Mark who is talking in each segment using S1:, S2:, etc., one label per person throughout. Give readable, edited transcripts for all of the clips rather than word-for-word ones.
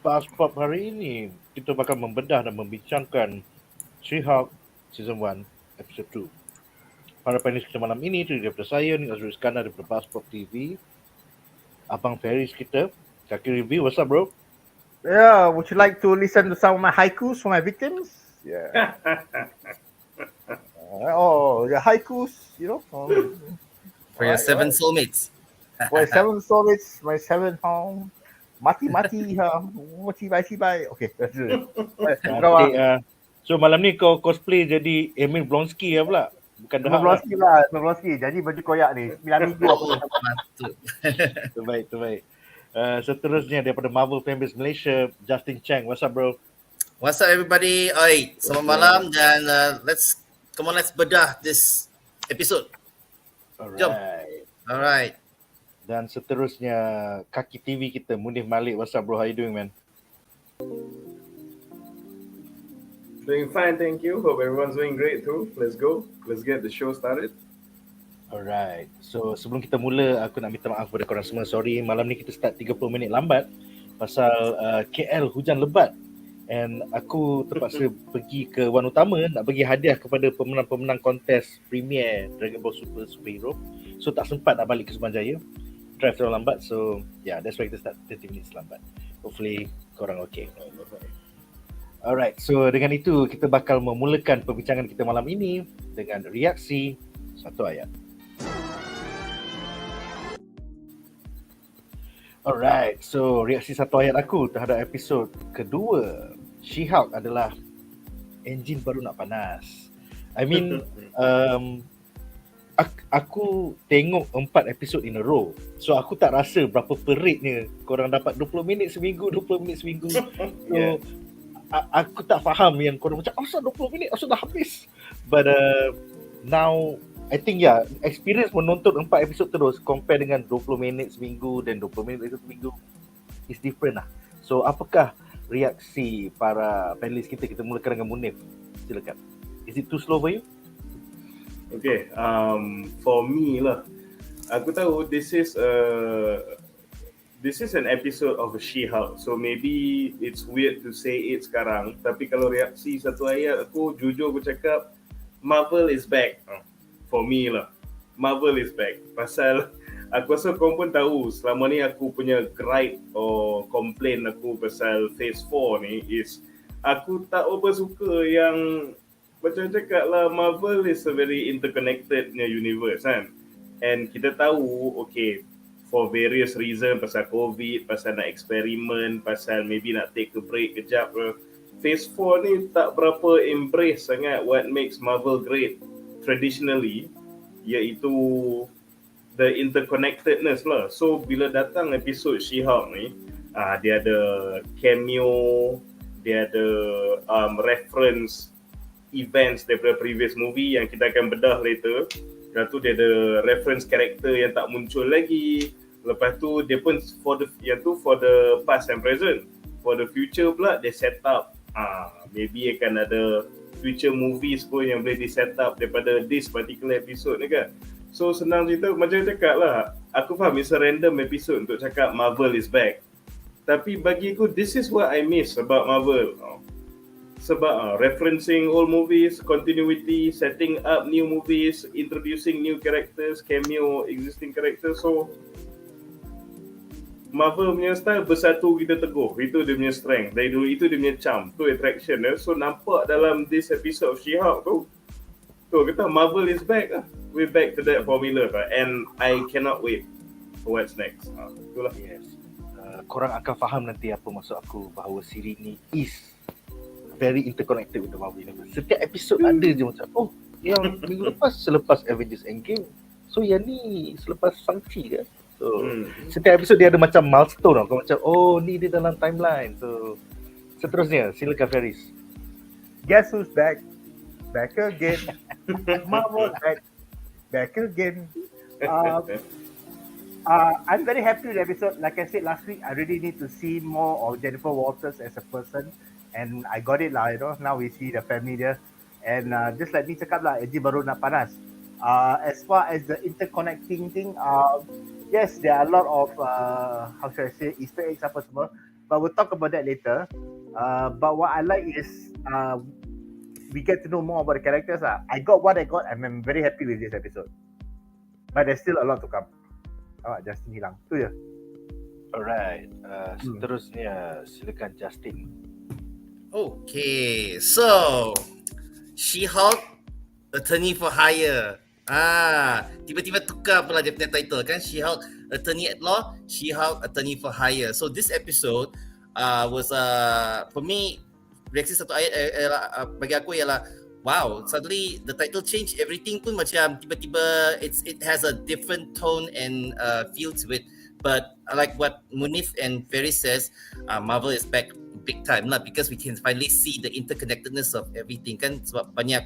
S1: BuzzPOP hari ini kita bakal membedah dan membincangkan She-Hulk Season 1 episod 2. Para panelis kita malam ini terdiri daripada saya, Nadzru Iskandar daripada BuzzPOP TV, Abang Faris kita, Kaki Review. What's up, bro?
S2: Yeah, would you like to listen to some of my haikus for my victims? Yeah. The haikus,
S3: For your seven soulmates.
S2: For my 7 soulmates, my 7 home. Mati-mati, cibai-cibai. Okay, that's it.
S1: So malam ni kau cosplay jadi Emil Blonsky lah pula. Bukan The Hulk
S2: lah. Blonsky. Jadi baju koyak ni. 9 minggu apa.
S1: Terbaik. Seterusnya daripada Marvel Fanbase Malaysia, Justin Chang. What's up, bro?
S3: What's up, everybody? Alright, selamat malam dan let's bedah this episode. Jom. Alright.
S1: Dan seterusnya Kaki TV kita, Munif Malik. What's up, bro? How you doing, man?
S4: Doing fine, thank you. Hope everyone's doing great too. Let's go. Let's get the show started.
S1: Alright. So sebelum kita mula, aku nak minta maaf kepada korang semua. Sorry, malam ni kita start 30 minit lambat pasal KL hujan lebat. And aku terpaksa pergi ke Wan Utama nak bagi hadiah kepada pemenang-pemenang kontes premier Dragon Ball Superhero. So tak sempat nak balik ke Sumanjaya. Drive terlalu lambat. So yeah, that's why kita start 30 minit lambat. Hopefully korang okay. Alright, so dengan itu kita bakal memulakan perbincangan kita malam ini dengan reaksi satu ayat. Alright, so reaksi satu ayat aku terhadap episod kedua. She-Hulk adalah enjin baru nak panas. I mean, aku tengok 4 episod in a row. So aku tak rasa berapa peritnya korang dapat 20 minit seminggu. So aku tak faham yang korang macam asal 20 minit, asal dah habis. But now I think experience menonton 4 episod terus compare dengan 20 minit seminggu dan 20 minit seminggu is different lah. So apakah reaksi para panelis kita? Kita mulakan dengan Munif. Silakan. Is it too slow for you?
S4: Okay, for me lah, aku tahu this is an episode of a She-Hulk, so maybe it's weird to say it sekarang. Tapi kalau reaksi satu ayat, jujur aku cakap Marvel is back. For me lah, Marvel is back. Pasal aku rasa kau pun tahu, selama ni aku punya gripe or complain aku pasal Phase 4 ni is aku tak apa suka yang macam cakap lah, Marvel is a very interconnected universe kan. And kita tahu, okay, for various reason, pasal COVID, pasal nak eksperimen, pasal maybe nak take a break kejap. Phase 4 ni tak berapa embrace sangat what makes Marvel great traditionally, iaitu the interconnectedness lah. So bila datang episod She-Hulk ni, dia ada cameo, dia ada reference events daripada previous movie yang kita akan bedah later. Lepas tu dia ada reference karakter yang tak muncul lagi. Lepas tu dia pun for the past and present. For the future pula dia set up maybe akan ada future movies pun yang boleh di set up daripada this particular episode ni kan. So senang cerita, macam cakap lah, aku faham it's a random episode untuk cakap Marvel is back. Tapi bagi aku, this is what I miss about Marvel. Sebab referencing old movies, continuity, setting up new movies, introducing new characters, cameo existing characters. So Marvel punya style bersatu kita teguh. Itu dia punya strength. Dari dulu itu dia punya charm, tu attraction. So nampak dalam this episode of She-Hulk tu kata Marvel is back lah. We're back to that formula and I cannot wait for what's next. Itulah.
S1: Yes. Korang akan faham nanti apa maksud aku bahawa siri ni is very interconnected with the Marvel Universe. Setiap episod ada je macam, yang minggu lepas selepas Avengers Endgame. So yang ni selepas Shang-Chi kan. So setiap episod dia ada macam milestone. Kau macam, ni dia dalam timeline. So seterusnya, silakan Faris.
S2: Guess who's back? Back again. Marvel back again. I'm very happy with the episode. Like I said last week, I really need to see more of Jennifer Walters as a person. And I got it lah, now we see the family there. And just like ni cakap lah, enjin baru nak panas. As far as the interconnecting thing, yes, there are a lot of, how should I say, Easter eggs apa semua. but we'll talk about that later. But what I like is we get to know more about the characters. I got what I got. I'm very happy with this episode. But there's still a lot to come. Justin hilang. Tu je.
S1: Alright. Seterusnya silakan Justin.
S3: Okay, so She-Hulk Attorney for Hire. Tiba-tiba tukar pula dia punya title kan, She-Hulk Attorney at Law, She-Hulk Attorney for Hire. So this episode was for me, reaksi satu ayat bagi aku ialah wow, suddenly the title change, everything pun macam tiba-tiba it has a different tone and feel to it. But like what Munif and Ferry says, Marvel is back big time lah, because we can finally see the interconnectedness of everything kan, sebab banyak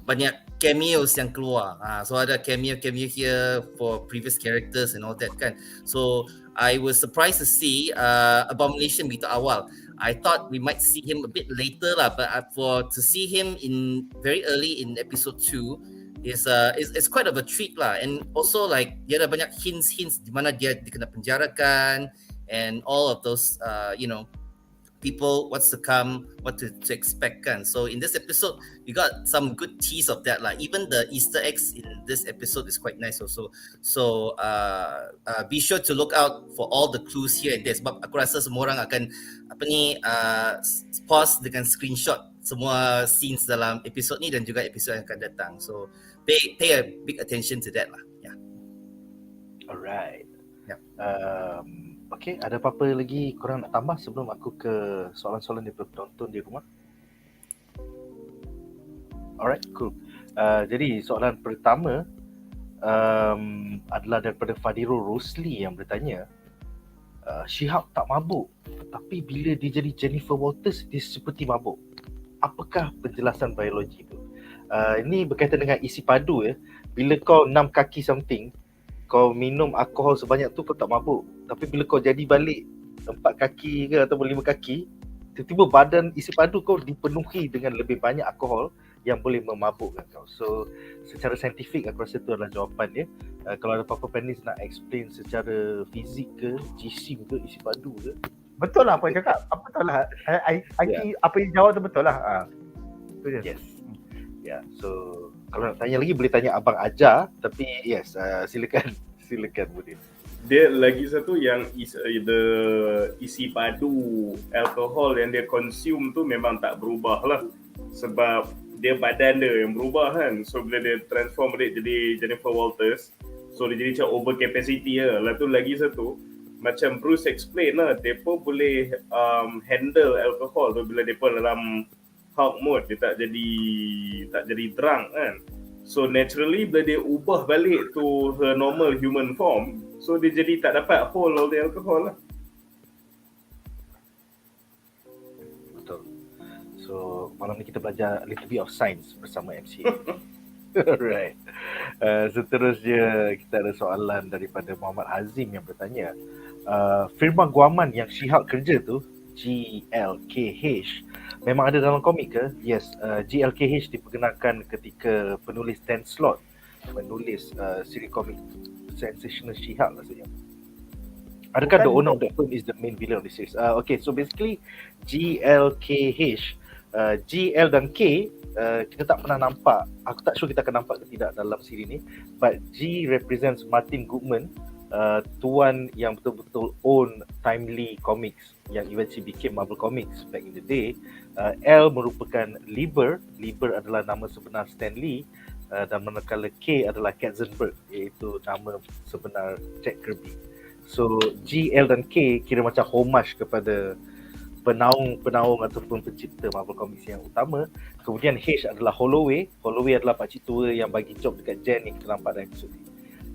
S3: banyak cameos yang keluar. So ada cameo here for previous characters and all that kan. So I was surprised to see Abomination begitu awal. I thought we might see him a bit later lah, but to see him in very early in episode 2 is quite of a treat lah. And also like dia ada banyak hints di mana dia kena penjarakan and all of those people, what's to come, what to expect kan. So in this episode we got some good tease of that lah. Even the Easter eggs in this episode is quite nice also. So be sure to look out for all the clues here and there, sebab aku rasa semua orang akan pause dengan screenshot semua scenes dalam episod ni dan juga episod yang akan datang. So pay a big attention to that lah. Yeah.
S1: Alright.
S3: Yeah.
S1: Okay, ada apa-apa lagi korang nak tambah sebelum aku ke soalan-soalan daripada penonton di rumah? Alright, cool. Jadi soalan pertama adalah daripada Fadiro Rosli yang bertanya, She-Hulk tak mabuk, tapi bila dia jadi Jennifer Walters, dia seperti mabuk. Apakah penjelasan biologi itu? Ini berkaitan dengan isi padu ya. Bila kau 6 kaki something, kau minum alkohol sebanyak tu kau tak mabuk. Tapi bila kau jadi balik 4 kaki ke ataupun 5 kaki, tiba-tiba badan isi padu kau dipenuhi dengan lebih banyak alkohol yang boleh memabukkan kau. So secara saintifik aku rasa itu adalah jawapan dia. Kalau ada apa-apa Penis nak explain secara fizik ke, jisim ke, isi padu ke.
S2: Betul lah apa yang cakap. Apa betul lah. Apa yang jawab tu betul lah. Itu je.
S1: Yes. Ya, so kalau nak tanya lagi boleh tanya Abang Ajar, tapi yes, silakan Budin.
S4: Dia lagi satu yang isi padu alkohol yang dia consume tu memang tak berubah lah, sebab dia badan dia yang berubah kan. So bila dia transform balik jadi Jennifer Walters, so dia jadi macam over capacity lah. Lepas tu lagi satu, macam Bruce explain lah, mereka boleh handle alkohol tu bila mereka dalam Hulk mode, dia tak jadi drunk kan. So naturally bila dia ubah balik to her normal human form, so dia jadi tak dapat hold all the alcohol lah.
S1: Betul. So malam ni kita belajar a little bit of science bersama MC. Alright. Seterusnya kita ada soalan daripada Muhammad Hazim yang bertanya, firma guaman yang She-Hulk kerja tu, GLK&H, memang ada dalam komik ke? Yes, GLK&H diperkenalkan ketika penulis Dan Slott menulis siri komik Sensational She-Hulk rasanya. Adakah the owner of that film is the main villain of the series? Okay, so basically GLK&H, GL dan K kita tak pernah nampak. Aku tak sure kita akan nampak ke tidak dalam siri ni. But G represents Martin Goodman, tuan yang betul-betul own Timely Comics yang eventually became Marvel Comics back in the day. L merupakan Lieber adalah nama sebenar Stan Lee, dan manakala K adalah Katzenberg, iaitu nama sebenar Jack Kirby. So G, L dan K kira macam homage kepada penaung ataupun pencipta Marvel Comics yang utama. Kemudian H adalah Holloway adalah pakcik tua yang bagi job dekat Jen yang kita nampak dalam episod ni.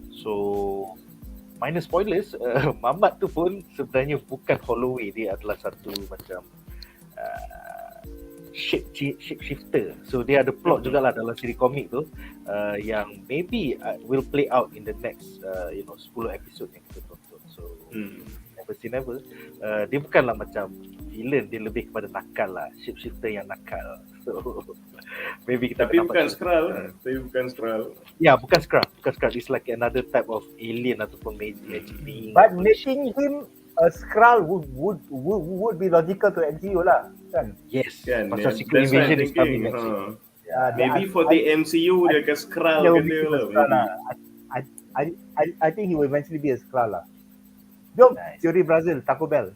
S1: So minor spoilers, Mamat tu pun sebenarnya bukan Holloway, dia adalah satu macam shapeshifter. So dia ada plot jugalah dalam siri komik tu yang maybe will play out in the next 10 episode yang kita tonton. So never say never. Dia bukanlah macam villain, dia lebih kepada nakal lah, shapeshifter yang nakal. So maybe kita
S4: bukan Skrull.
S1: Ya, bukan Skrull. It's like another type of alien ataupun magic being.
S2: But making him a Skrull would be logical to MCU lah, kan?
S1: Yes,
S4: Kan,
S1: pasal
S4: yeah.
S1: Secret
S4: That's what I'm
S1: Invasion is coming
S4: thinking.
S1: next week.
S4: Maybe for the MCU dia akan Skrull
S2: There will
S4: ke
S2: be
S4: dia
S2: a
S4: lah.
S2: Skrull lah. I think he will eventually be a Skrull lah. Jom,
S1: Nice.
S2: teori Brazil, Taco Bell.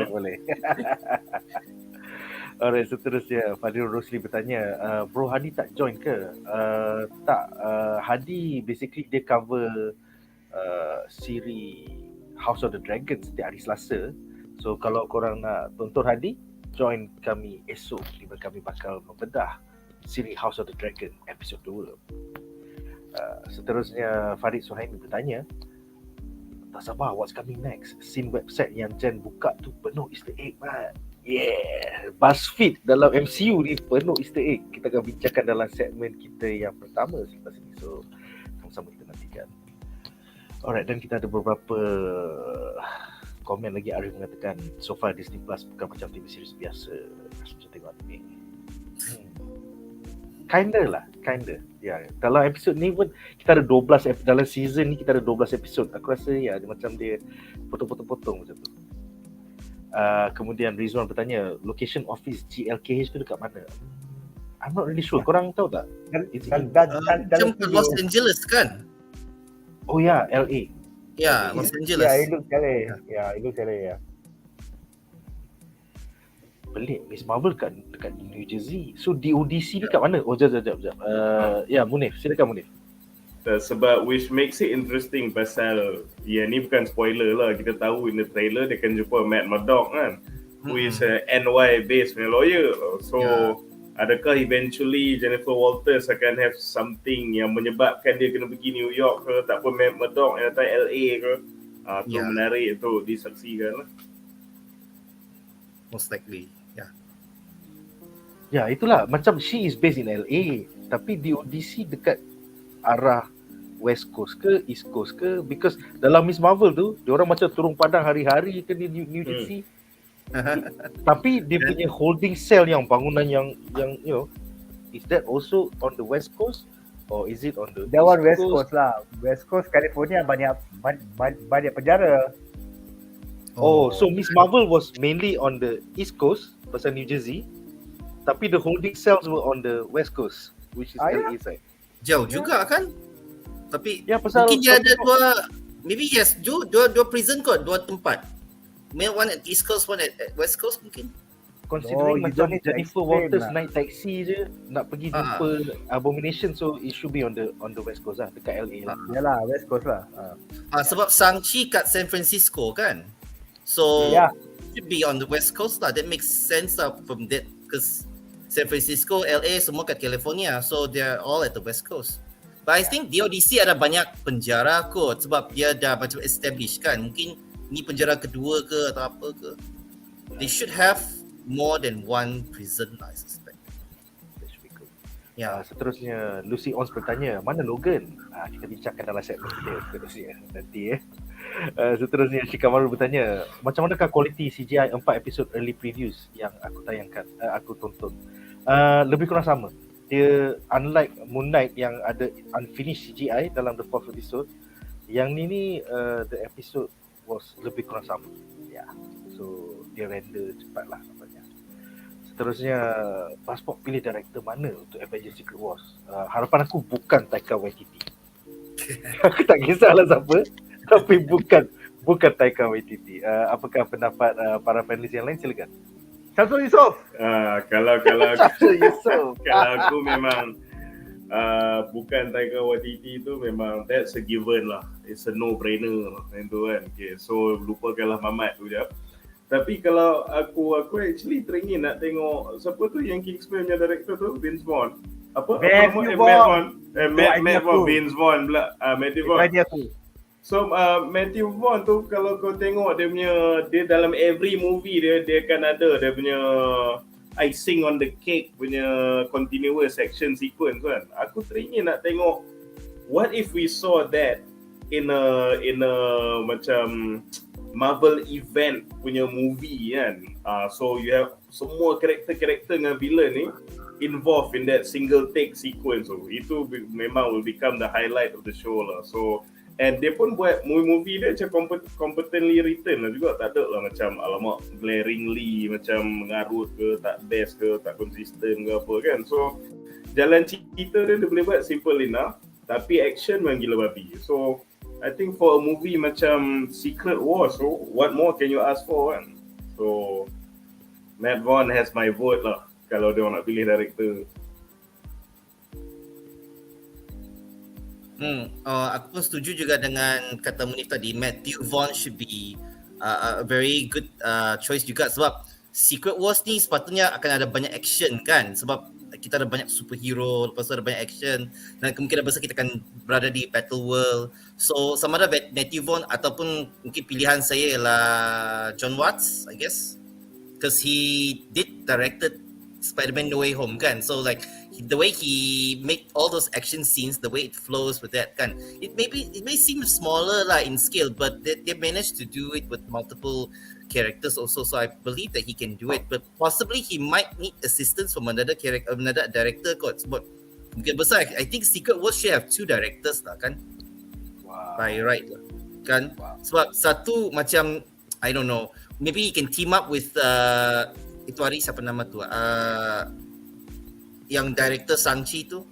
S1: Boleh. Alright, seterusnya Fadil Rosli bertanya, Bro Hadi tak join ke? Tak, Hadi basically dia cover siri House of the Dragon setiap hari Selasa. So kalau korang nak tonton Hadi, join kami esok di mana kami bakal membedah siri House of the Dragon episod 2. Seterusnya Farid Suhaimi bertanya, tak sabar what's coming next. Scene website yang Jen buka tu penuh easter egg, man. Yeah, BuzzFeed dalam MCU ni penuh easter egg. Kita akan bincangkan dalam segmen kita yang pertama selepas ini. So, sama-sama kita nantikan. Alright, dan kita ada beberapa komen lagi. Arif mengatakan, so far Disney Plus bukan macam TV series biasa. Macam tengok anime. Kinda. Ya, dalam episod ni pun kita ada 12 dalam season ni kita ada 12 episod. Aku rasa ya macam dia potong-potong macam tu. Kemudian Rizwan bertanya, location office GLK&H tu dekat mana? I'm not really sure. Korang tahu tak?
S3: Macam Los Angeles kan?
S1: Oh ya, LA.
S3: Ya, Los Angeles.
S2: Yeah, it looks LA.
S1: Pelik, Miss Marvel dekat New Jersey. So DODC ni kat mana? Oh, jap. Ya, Munif. Silakan Munif.
S4: Sebab which makes it interesting pasal ni bukan spoiler lah, kita tahu in the trailer dia akan jumpa Matt Murdock kan, who is a NY based lawyer. So adakah eventually Jennifer Walters akan have something yang menyebabkan dia kena pergi New York ke, tak pun Matt Murdock yang datang LA ke? Tu menarik tu disaksikan lah.
S3: Most likely.
S1: Ya, itulah. Macam she is based in LA, tapi DODC dekat arah West Coast ke East Coast ke, because dalam Miss Marvel tu diorang macam turun padang hari-hari ke di New Jersey. Tapi dia punya holding cell yang bangunan yang you know, is that also on the West Coast or is it on the
S2: That one West Coast lah. West Coast California banyak penjara.
S1: Oh, so Miss Marvel was mainly on the East Coast pasal New Jersey, tapi the holding cells were on the West Coast, which is LA side.
S3: Jauh juga kan? Tapi
S1: pasal
S3: mungkin dia ada maybe yes, dua prison kot, dua tempat. One at East Coast, one at West Coast mungkin.
S1: Considering macam Jennifer Walters naik taxi je nak pergi jumpa Abomination, so it should be on the West Coast lah, dekat LA lah.
S2: Yalah, West Coast lah.
S3: Sebab Shang-Chi kat San Francisco kan? So should be on the West Coast lah. That makes sense lah from that, because San Francisco, LA semua kat California, so they're all at the West Coast. But I think DODC ada banyak penjara kot sebab dia dah macam established kan. Mungkin ni penjara kedua ke atau apa ke. They should have more than one prison lah, I suspect.
S1: That should be good.
S3: Ya.
S1: Seterusnya Lucy Ons bertanya, mana Logan? Kita bincangkan dalam segmen kita seterusnya nanti seterusnya Shikamaru bertanya, macam manakah kualiti CGI 4 episod early previews yang aku tayangkan, aku tonton? Lebih kurang sama. Dia unlike Moon Knight yang ada unfinished CGI dalam the 4th episode, yang ni the episode was lebih kurang sama. So dia render cepat lah nampaknya. Seterusnya BuzzPOP pilih director mana untuk Avengers Secret Wars? Harapan aku bukan Taika Waititi. Aku tak kisahlah siapa, tapi bukan Taika Waititi. Apakah pendapat para panelis yang lain? Silakan.
S2: Syamsul Yusof.
S4: Kalau
S1: Yusof.
S4: kalau aku memang bukan Taika Waititi tu memang that's a given lah. It's a no-brainer itu kan. Okay, so lupakanlah Mamat tu jap. Tapi kalau aku actually teringin nak tengok siapa tu yang Kingsman punya director tu, Vince Vaughn.
S2: Matthew Vaughn.
S4: Matt Vaughn, Vince Vaughn pula. Matthew Vaughn. So Matthew Vaughn tu kalau kau tengok dia dalam every movie dia akan ada dia punya icing on the cake punya continuous action sequence kan. Aku teringin nak tengok what if we saw that in a macam Marvel event punya movie kan. So you have semua karakter dengan villain ni involved in that single take sequence. So itu memang will become the highlight of the show lah. So And dia pun buat movie dia macam competently written lah juga. Tak ada lah macam alamak glaringly macam mengarut ke, tak best ke, tak konsisten ke apa kan. So jalan cerita dia boleh buat simple enough, tapi action memang gila babi. So I think for a movie macam Secret Wars, so what more can you ask for kan? So Matt Vaughn has my vote lah kalau dia orang nak pilih director.
S3: Aku pun setuju juga dengan kata Munif tadi. Matthew Vaughn should be a very good choice juga, sebab Secret Wars ni sepatutnya akan ada banyak action kan, sebab kita ada banyak superhero, lepas tu ada banyak action dan kemungkinan besar kita akan berada di battle world. So sama ada Matthew Vaughn ataupun mungkin pilihan saya ialah John Watts, I guess, because he directed Spider-Man No Way Home kan. So like the way he make all those action scenes, the way it flows with that kan, it may seem smaller lah in scale, but they managed to do it with multiple characters also. So I believe that he can do it, but possibly he might need assistance from another director kot. Sebab mungkin besar, I think Secret Wars should have 2 directors lah kan. By right lah kan. Sebab satu macam I don't know, maybe he can team up with itu hari siapa nama tu yang director Shang-Chi tu.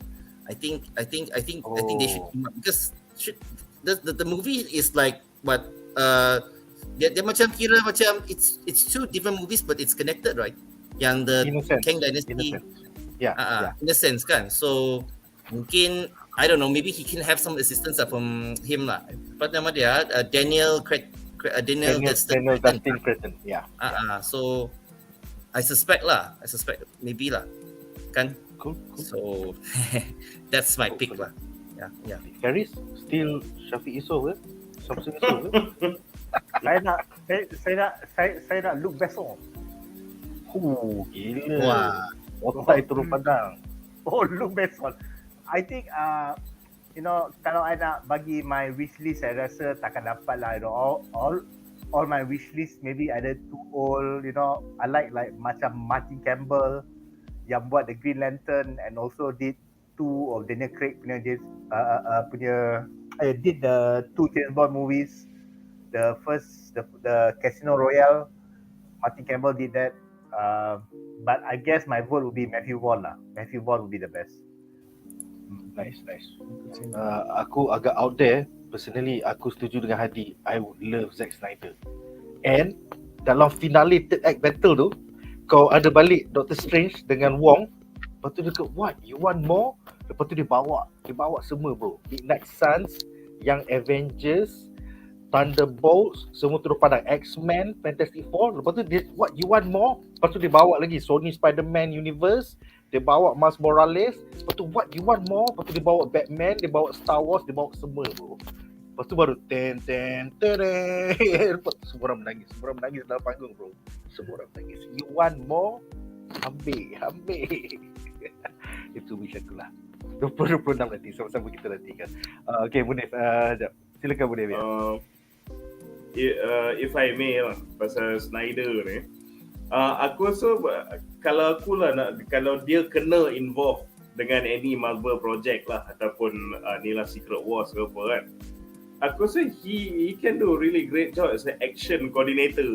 S3: I think they should team up, because the movie is like what dia macam kira macam it's 2 different movies but it's connected, right? Yang the Kang Dynasty, in a sense kan. So mungkin I don't know, maybe he can have some assistance from him lah. Apa nama dia? Daniel
S1: Dustin Cretton.
S3: So I suspect maybe lah kan.
S1: Cool.
S3: So that's my pick lah. Yeah.
S1: Faris still Syafiq Yusof ke? Samsung Yusof ke?
S2: Saya nak Luke Besson.
S1: Gila.
S3: Wah.
S1: Otak itu turun padang.
S2: Luke Besson. I think kalau I nak bagi my wish list, saya rasa takkan dapat lah. All my wish list maybe ada too old. I like macam Martin Campbell yang buat The Green Lantern and also did 2 of Daniel Craig punya did the 2 James Bond movies. The first, the Casino Royale, Martin Campbell did that. But I guess my vote would be Matthew Vaughn lah. Matthew Vaughn would be the best.
S1: Nice. Aku agak out there. Personally, aku setuju dengan Hadi. I would love Zack Snyder. And dalam finale third act battle tu, kau ada balik Doctor Strange dengan Wong. Lepas tu dia kata, what? You want more? Lepas tu dia bawa semua bro. Midnight Suns, Young Avengers, Thunderbolts, semua turun padang. X-Men, Fantastic Four. Lepas tu dia, what? You want more? Lepas tu dia bawa lagi Sony Spider-Man Universe. Dia bawa Miles Morales. Lepas tu, what? You want more? Lepas tu dia bawa Batman, dia bawa Star Wars, dia bawa semua bro. Lepas tu baru lepas tu semua orang menangis dalam panggung bro. Semua orang menangis. You want more? Ambil. Itu wish aku lah. 26 nanti, sama-sama kita nantikan. Okay Munif, sekejap. Silakan Munif.
S4: If I may lah, pasal Snyder ni, aku rasa kalau aku lah kalau dia kena involve dengan any Marvel project lah ataupun ni lah Secret Wars ke apa kan, aku rasa he can do a really great job as an action coordinator.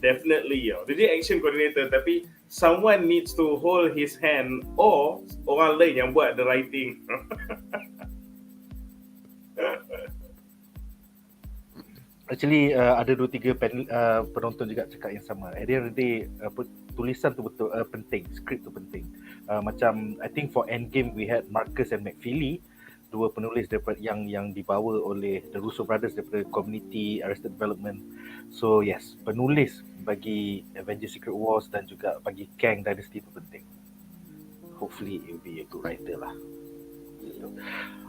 S4: Definitely dia action coordinator, tapi someone needs to hold his hand or orang lain yang buat the writing.
S1: Actually ada 2-3 penonton juga cakap yang sama. At the end of the day, tulisan tu betul penting, skrip tu penting. Macam I think for Endgame we had Marcus and McFeely, 2 penulis daripada yang dibawa oleh the Russo Brothers daripada Community, Arrested Development. So yes, penulis bagi Avengers Secret Wars dan juga bagi Kang Dynasty tu penting. Hopefully it will be a good writer lah.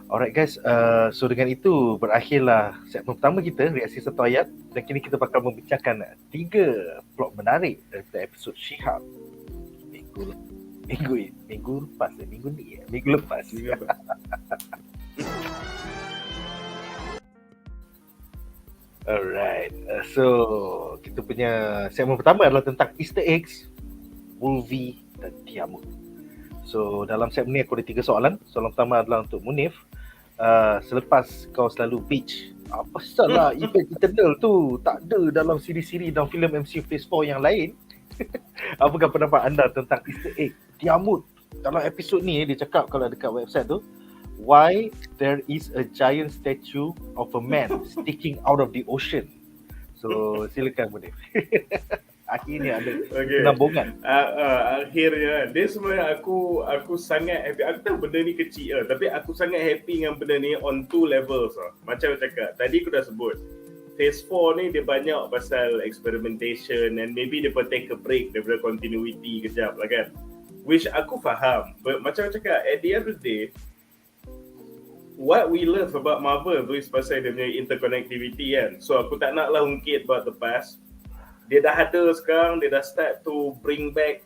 S1: Alright guys, so dengan itu berakhirlah segmen pertama kita, reaksi satu ayat, dan kini kita bakal membincangkan 3 plot menarik daripada episod She-Hulk minggu lepas. Alright, so kita punya segmen pertama adalah tentang Easter eggs, Wolverine dan Tiamut. So dalam segmen ni aku ada 3 soalan. Soalan pertama adalah untuk Munif. selepas kau selalu bitch apa salah event Eternal tu tak ada dalam siri-siri dan filem MCU Phase 4 yang lain. Apakah pendapat anda tentang Easter egg Tiamut? Dalam episod ni dia cakap kalau dekat website tu, why there is a giant statue of a man sticking out of the ocean. So silakan Munif. Akhirnya ada penambungan.
S4: Akhirnya dia sebenarnya aku sangat happy. Aku tahu benda ni kecil tapi aku sangat happy dengan benda ni on two levels Macam aku cakap tadi, aku dah sebut Phase 4 ni dia banyak pasal experimentation and maybe dia pun take a break daripada continuity kejap lah kan, which aku faham. But macam aku cakap, at the end of the day, what we love about Marvel tu is pasal dia punya interconnectivity kan. So aku tak nak lah ungkit about the past. Dia dah ada sekarang, dia dah start to bring back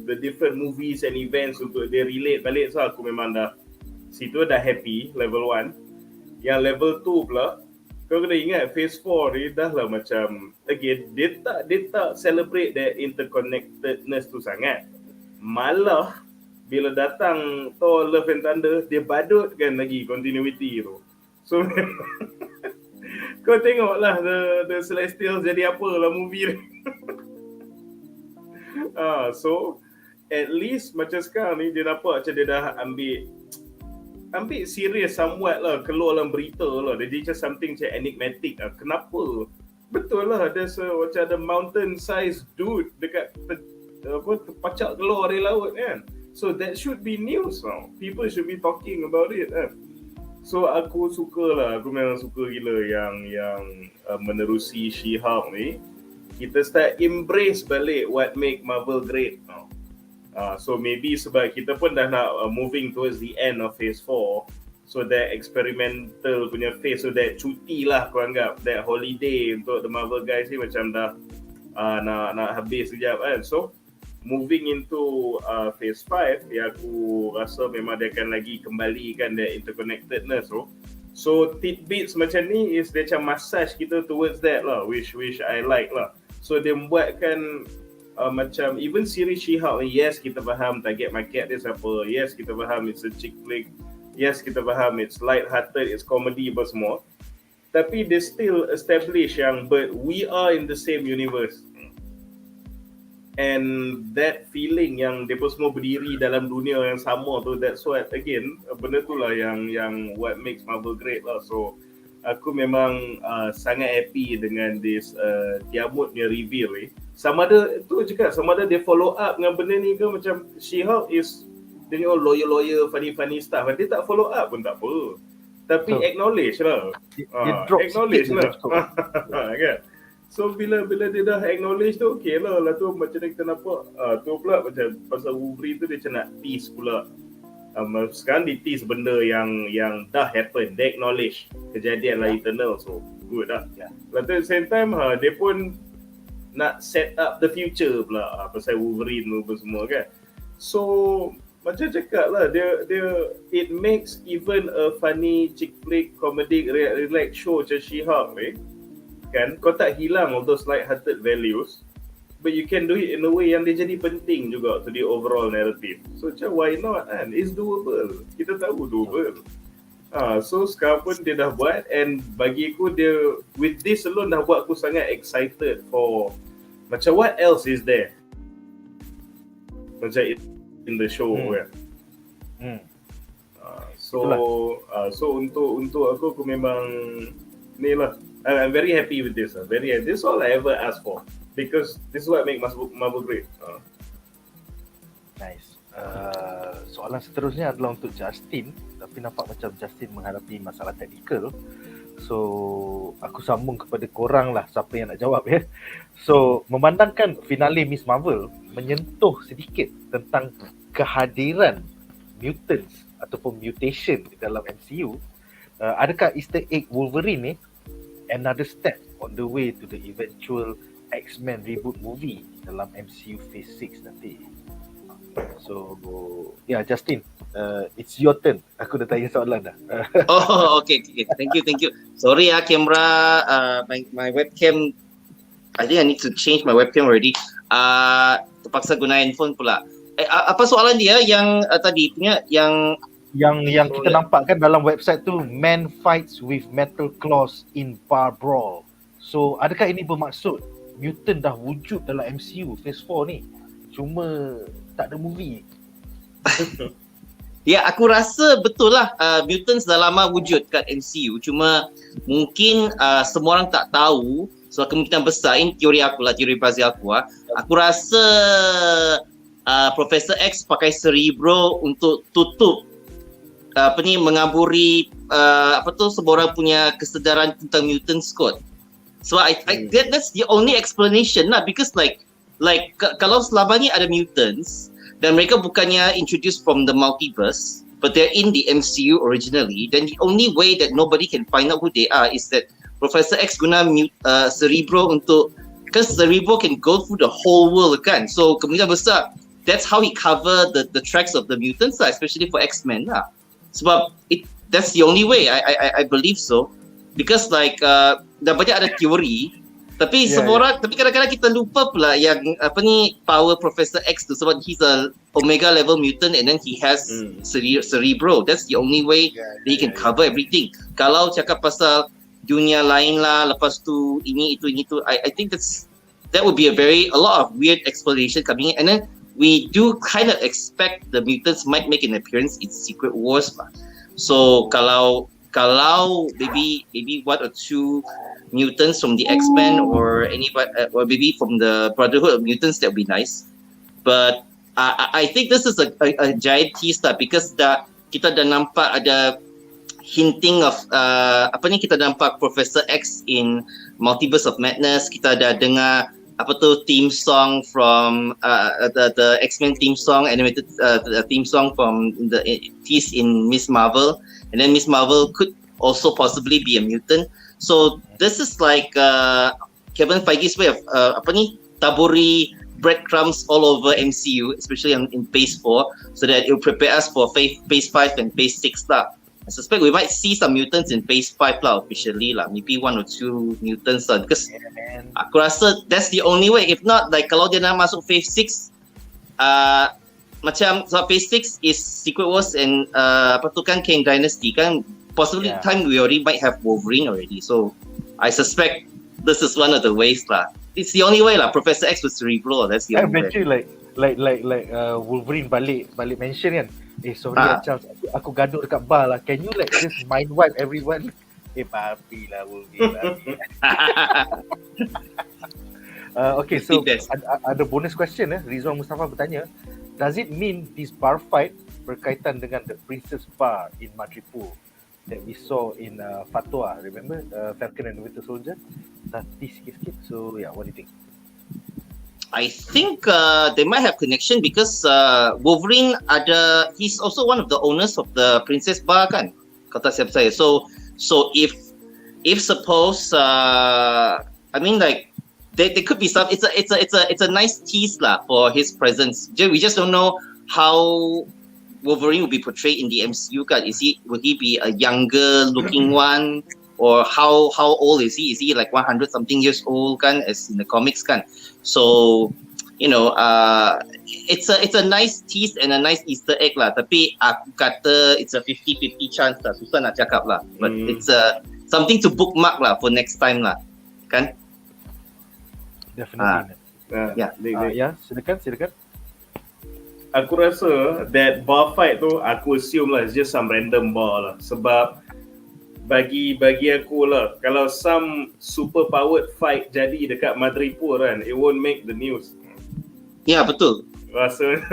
S4: the different movies and events untuk dia relate balik. So aku memang dah, situ dah happy, level 1. Yang level 2 pula, kau kena ingat Phase 4 ni dah lah macam, again, dia tak celebrate that interconnectedness tu sangat. Malah, bila datang Thor Love and Thunder, dia badutkan lagi continuity tu. So, kau tengoklah the Celestials jadi apa lah movie ni. So at least macam sekarang ni dia nampak macam dia dah ambil serius somewhat lah, keluar dalam berita lah. Dia jadi macam something macam enigmatic lah. Kenapa? Betul lah, macam ada mountain size dude dekat terpacak keluar dari laut kan. So that should be news now. People should be talking about it kan. So aku memang suka gila yang menerusi She-Hulk ni. Kita start embrace balik what make Marvel great now. So maybe sebab kita pun dah nak moving towards the end of Phase 4. So that experimental punya phase, so that cuti lah aku anggap, that holiday untuk the Marvel guys ni macam dah nak habis sekejap kan. So moving into Phase 5, ya aku rasa memang dia akan lagi kembalikan that interconnectedness. So tidbits macam ni is dia macam massage kita towards that lah, which I like lah. So dia buatkan macam even series She-Hulk, yes kita faham target market dia siapa, yes kita faham it's a chick flick, yes kita faham it's light-hearted, it's comedy apa semua, tapi they still establish yang but we are in the same universe. And that feeling yang mereka semua berdiri dalam dunia yang sama tu, that's what, again, benda tu lah yang what makes Marvel great lah. So aku memang sangat happy dengan this Tiamut punya reveal ni. Sama ada dia follow up dengan benda ni ke, macam She-Hulk is dia ni lawyer funny stuff, dia tak follow up pun tak apa, tapi acknowledge lah, acknowledge lah kan. So bila dia dah acknowledge tu, okay lah tu macam kita nampak tu pula macam pasal Wolverine tu dia macam nak tease pula. Sekarang dia tease benda yang dah happen, dia acknowledge kejadian lah Eternal, so good lah. But at the same time dia pun nak set up the future pula pasal Wolverine tu semua kan. So macam cakap lah, dia it makes even a funny chick flick comedic relax show macam She-Hulk kan, kau tak hilang all those light-hearted values, but you can do it in a way yang dia jadi penting juga to the overall narrative. So macam why not kan, it's doable, kita tahu doable. So sekarang pun dia dah buat, and bagi aku dia with this alone dah buat aku sangat excited for macam what else is there macam in the show kan. So untuk aku memang ni lah, I'm very happy with this. This is all I ever asked for, because this is what make Marvel great.
S1: Nice. Soalan seterusnya adalah untuk Justin, tapi nampak macam Justin menghadapi masalah teknikal. So aku sambung kepada korang lah, siapa yang nak jawab ya. So memandangkan finale Miss Marvel menyentuh sedikit tentang kehadiran mutants ataupun mutation di dalam MCU, adakah Easter egg Wolverine ni another step on the way to the eventual X-Men reboot movie dalam MCU Phase 6 nanti? So Justin, it's your turn. Aku dah tanya soalan dah.
S3: Okay. Thank you. Sorry kamera, my webcam, I think I need to change my webcam already. Terpaksa guna handphone pula. Apa soalan dia yang tadi punya, yang
S1: Yang kita nampak kan dalam website tu, man fights with metal claws in bar brawl. So adakah ini bermaksud mutant dah wujud dalam MCU Phase 4 ni, cuma tak ada movie?
S3: Ya, aku rasa betul lah, mutants dah lama wujud kat MCU, cuma mungkin semua orang tak tahu. So kemungkinan besar, ini teori aku lah, teori Brazil aku lah. Aku rasa Profesor X pakai cerebro untuk tutup mengaburi semua orang punya kesedaran tentang mutants kot. So that's the only explanation lah, because like kalau selama ni ada mutants dan mereka bukannya introduced from the multiverse, but they're in the MCU originally, then the only way that nobody can find out who they are is that Professor X guna cerebro untuk, because cerebro can go through the whole world kan, so kemungkinan besar that's how he cover the tracks of the mutants lah, especially for X-Men lah. Sebab that's the only way, I believe so, because like dah banyak ada teori, tapi semua orang, tapi kadang-kadang kita lupa pula yang power Professor X tu, sebab he's a Omega level mutant and then he has cerebro. That's the only way that he can cover everything. Kalau cakap pasal dunia lain lah, lepas tu ini itu, I think that would be a lot of weird explanation coming in, and then we do kind of expect the mutants might make an appearance in Secret Wars lah. So kalau maybe one or two mutants from the X-Men or anybody, or maybe from the Brotherhood of Mutants, that would be nice. But I think this is a giant tease lah, because kita dah nampak ada hinting of kita nampak Professor X in Multiverse of Madness. Kita dah dengar theme song from the X-Men theme song, animated theme song from the tease in Miss Marvel, and then Miss Marvel could also possibly be a mutant. So this is like Kevin Feige's way of taburi breadcrumbs all over MCU, especially in Phase 4, so that it will prepare us for Phase 5 and Phase 6 lah. I suspect we might see some mutants in Phase 5 lah, officially lah. Maybe one or two mutants lah, because aku rasa that's the only way. If not, like kalau dia nak masuk Phase 6, macam so Phase 6 is Secret Wars and Kang Dynasty kan, possibly time we already might have Wolverine already. So I suspect this is one of the ways lah. It's the only way lah. Professor X with cerebro, that's the only way.
S1: Like Wolverine balik mention kan, sorry Charles, aku gaduh dekat bar lah, can you like just mind wipe everyone? Papi lah Wolverine lah. Okay, so ada bonus question Rizwan Mustafa bertanya, does it mean this bar fight berkaitan dengan the Princess Bar in Madripoor that we saw in Fatwa, remember Falcon and Winter Soldier? Tadi sikit-sikit, so yeah, what do you think?
S3: I think they might have connection because Wolverine he's also one of the owners of the Princess Bar kan, kata siapa saya. So if suppose I mean like there could be some, it's a nice tease lah for his presence. We just don't know how Wolverine will be portrayed in the MCU kan. Will he be a younger looking one, or how old is he? Is he like 100 something years old kan, as in the comics kan? So you know, it's a nice tease and a nice Easter egg lah. Tapi aku kata it's a 50-50 chance lah. Susah nak cakap lah. But it's something to bookmark lah for next time lah, kan?
S1: Definitely. Silakan.
S4: Aku rasa that bar fight tu, aku assume lah it's just some random bar lah. Sebab bagi aku lah, kalau some super powered fight jadi dekat Madripoor kan, it won't make the news.
S3: Ya, betul.
S4: Rasa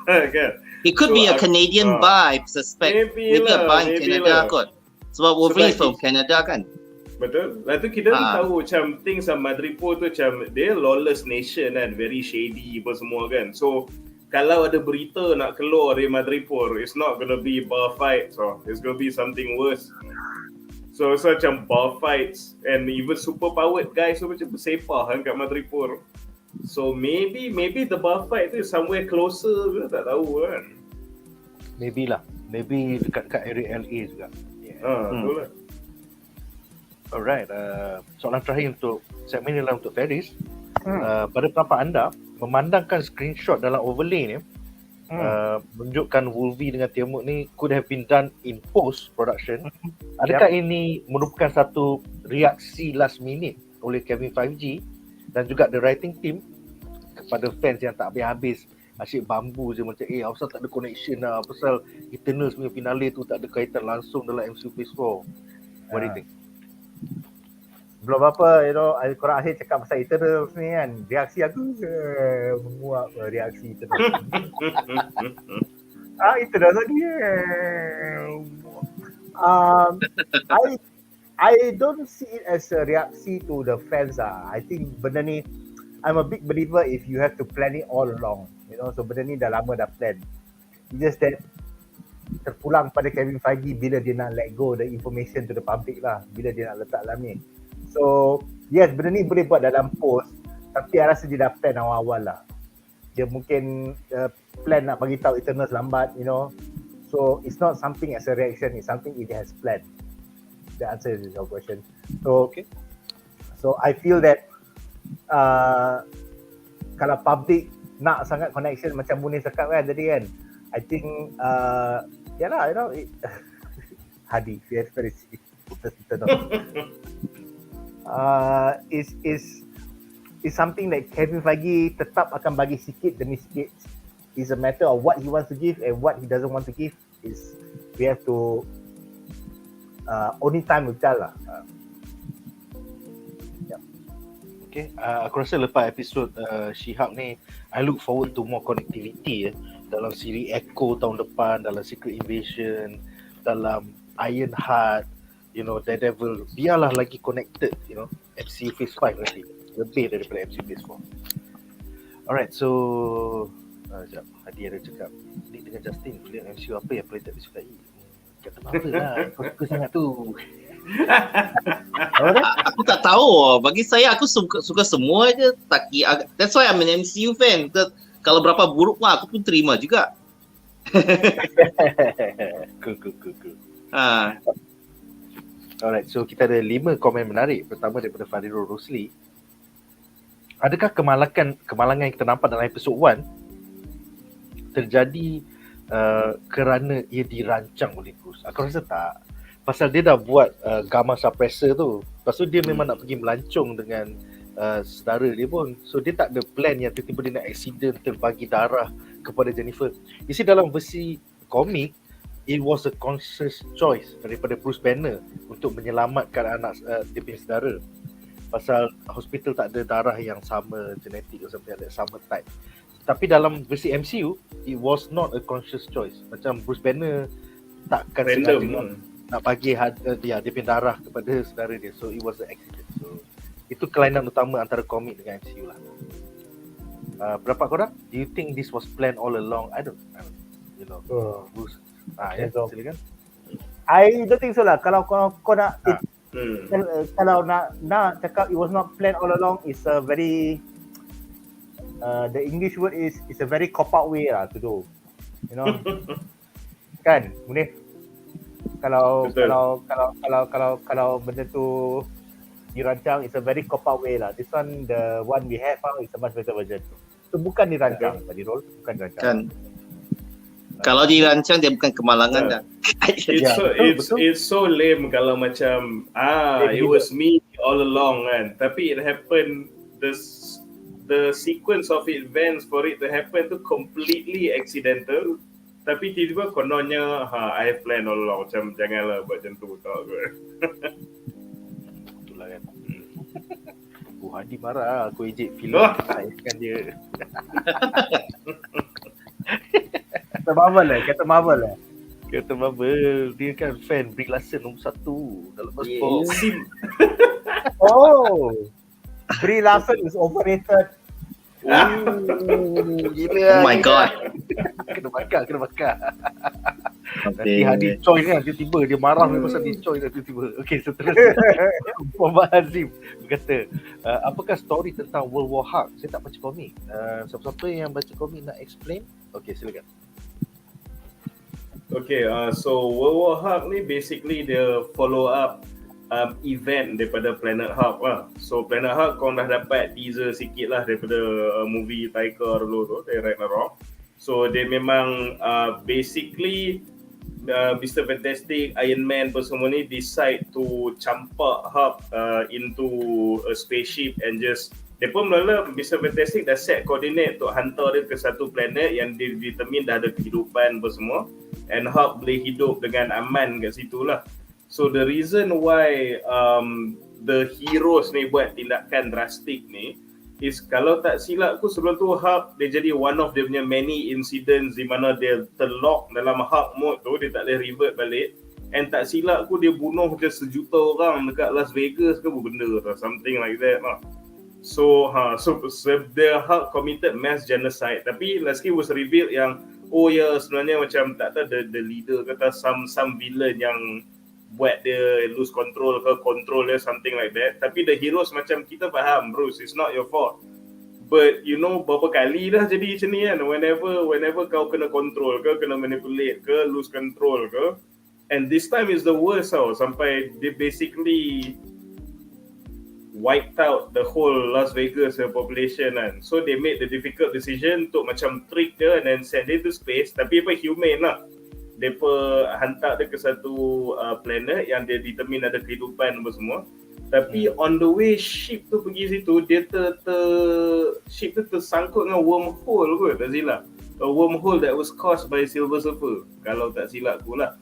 S4: kan.
S3: It could be a Canadian bar, I suspect. Maybe a bar in Canada kot. Sebab Wolverine from Canada kan.
S4: Betul. Lepas tu kita tahu macam things on Madripoor tu macam dia lawless nation kan, very shady apa semua kan. So kalau ada berita nak keluar dari Madripoor, it's not gonna be bar fight, so it's gonna be something worse. So macam bar fights and even super powered guys so macam bersepah kan kat Madripoor. So maybe the bar fight tu somewhere closer ke, tak tahu kan.
S1: Maybe lah. Maybe dekat area LA juga.
S4: Betul lah.
S1: Alright, soalan terakhir untuk segmen ni lah untuk Faris. Pada pendapat anda, memandangkan screenshot dalam overlay ni, menunjukkan Wolverine dengan Tiamut ni could have been done in post production. Adakah ini merupakan satu reaksi last minute oleh Kevin Feige dan juga the writing team kepada fans yang tak habis-habis asyik bambu je macam asal tak ada connection lah, pasal Eternals punya finale tu tak ada kaitan langsung dalam MCU Phase 4. What do you think?
S2: Belum apa, korang asyik cakap pasal Eternals ni kan, reaksi aku menguap reaksi Eternals. Eternals lagi. I don't see it as a reaksi to the fans I think benda ni, I'm a big believer if you have to plan it all along, so benda ni dah lama dah plan. It's just that terpulang pada Kevin Feige bila dia nak let go the information to the public lah, bila dia nak letak dalam ni. So yes, benda ni boleh buat dalam post, tapi I rasa dia dah plan awal-awal lah. Dia mungkin plan nak bagi tahu Eternals lambat, so it's not something as a reaction, it's something it has planned. The answer is your question. So so I feel that kalau public nak sangat connection macam Munir cakap kan tadi kan, I think Hadi conspiracy is something that Kevin Feige tetap akan bagi sikit demi sikit. It's a matter of what he wants to give and what he doesn't want to give. Is we have to only time will tell lah.
S1: Okay, aku rasa lepas episod She-Hulk ni, I look forward to more connectivity dalam siri Echo tahun depan, dalam Secret Invasion, dalam Iron Heart, Daredevil, biarlah lagi connected, MCU Phase 5 nanti, lebih daripada MCU Phase 4. Alright, so sekejap, Hadi ada cakap Nick dengan Justin, film MCU apa yang paling tak disukai? Kata Marvel lah, kau suka sangat tu.
S5: Aku tak tahu. Bagi saya aku suka semua je. That's why I'm an MCU fan. Kalau berapa buruk pun aku pun terima juga.
S1: Cool. Alright, so kita ada 5 komen menarik. Pertama daripada Fadirul Rosli. Adakah kemalangan yang kita nampak dalam episod 1 terjadi kerana ia dirancang oleh Bruce? Aku rasa tak. Pasal dia dah buat gamma suppressor tu. Lepas tu dia memang nak pergi melancong dengan saudara dia pun. So dia tak ada plan yang tiba-tiba dia nak accident terbagi darah kepada Jennifer. You see, dalam versi komik, it was a conscious choice daripada Bruce Banner untuk menyelamatkan anak dia punya saudara. Pasal hospital tak ada darah yang sama genetik atau something like that, sama type. Tapi dalam versi MCU, it was not a conscious choice. Macam Bruce Banner takkan sengaja nak bagi dia punya darah kepada saudara dia. So it was an accident. So itu kelainan utama antara komik dengan MCU lah. Berapa korang? Do you think this was planned all along? I don't Bruce. Silakan.
S2: I don't think so lah. Kalau kau nak kalau nak cakap it was not planned all along, is a very the English word is a very cop out way lah to do. Kan, Munir? Kalau benda tu dirancang, it's a very cop out way lah. This one, the one we have now, is a much better version. So bukan dirancang tadi Rol, bukan dirancang.
S5: Kan. Kalau dirancang dia bukan kemalangan dah.
S4: It's so lame kalau macam it was me all along kan. Tapi it happened, the sequence of events for it to happen tu completely accidental. Tapi tiba-tiba kononnya I have planned all along. Macam janganlah buat macam tu, tak ke.
S1: Itulah kan. Hadi marah aku ejek filem kan dia.
S2: Kata Marvel lah.
S1: Kata Marvel, dia kan fan Brie Larson nombor 1 dalam BuzzPOP.
S2: Oh, Brie Larson is overrated.
S1: Gila.
S5: Oh my god.
S1: Kena bakar. Nanti Hadi Choi kan, tiba-tiba dia marah pasal dia Choi tiba-tiba. Okey, seterusnya Muhammad Azim berkata, apakah story tentang World War Hulk? Saya tak baca komik. Siapa-siapa yang baca komik nak explain? Okey, silakan.
S4: Okay, so World War Hulk ni basically dia follow up event daripada Planet Hulk lah. So Planet Hulk korang dah dapat teaser sikit lah daripada movie Taika dulu tu, dari Ragnarok. So dia memang basically Mr. Fantastic, Iron Man semua ni decide to campak Hulk into a spaceship and just dia pun mula Mr. Fantastic dah set coordinate untuk hantar dia ke satu planet yang dia determine dah ada kehidupan semua, and Hulk boleh hidup dengan aman kat situ lah. So the reason why the heroes ni buat tindakan drastik ni is, kalau tak silap aku sebelum tu Hulk dia jadi one of dia punya many incidents di mana dia terlock dalam Hulk mode tu, dia tak boleh revert balik, and tak silap aku dia bunuh je 1 juta orang dekat Las Vegas ke apa benda tu, something like that lah. So the Hulk committed mass genocide, tapi lastly was revealed yang sebenarnya macam tak tahu the leader kata some villain yang buat dia lose control ke control dia, something like that. Tapi the heroes macam kita faham, Bruce, it's not your fault, but you know berapa kali dah jadi macam ni kan, whenever kau kena control ke, kena manipulate ke, lose control ke, and this time is the worst tau, sampai they basically wiped out the whole Las Vegas population kan. So they made the difficult decision untuk macam trick dia and then send dia to space, tapi apa humane lah. Mereka hantar dia ke satu planet yang dia determine ada kehidupan semua. Tapi on the way ship tu pergi situ, dia ship tu tersangkut dengan wormhole kot, tak silap. A wormhole that was caused by Silver Surfer, kalau tak silap aku lah.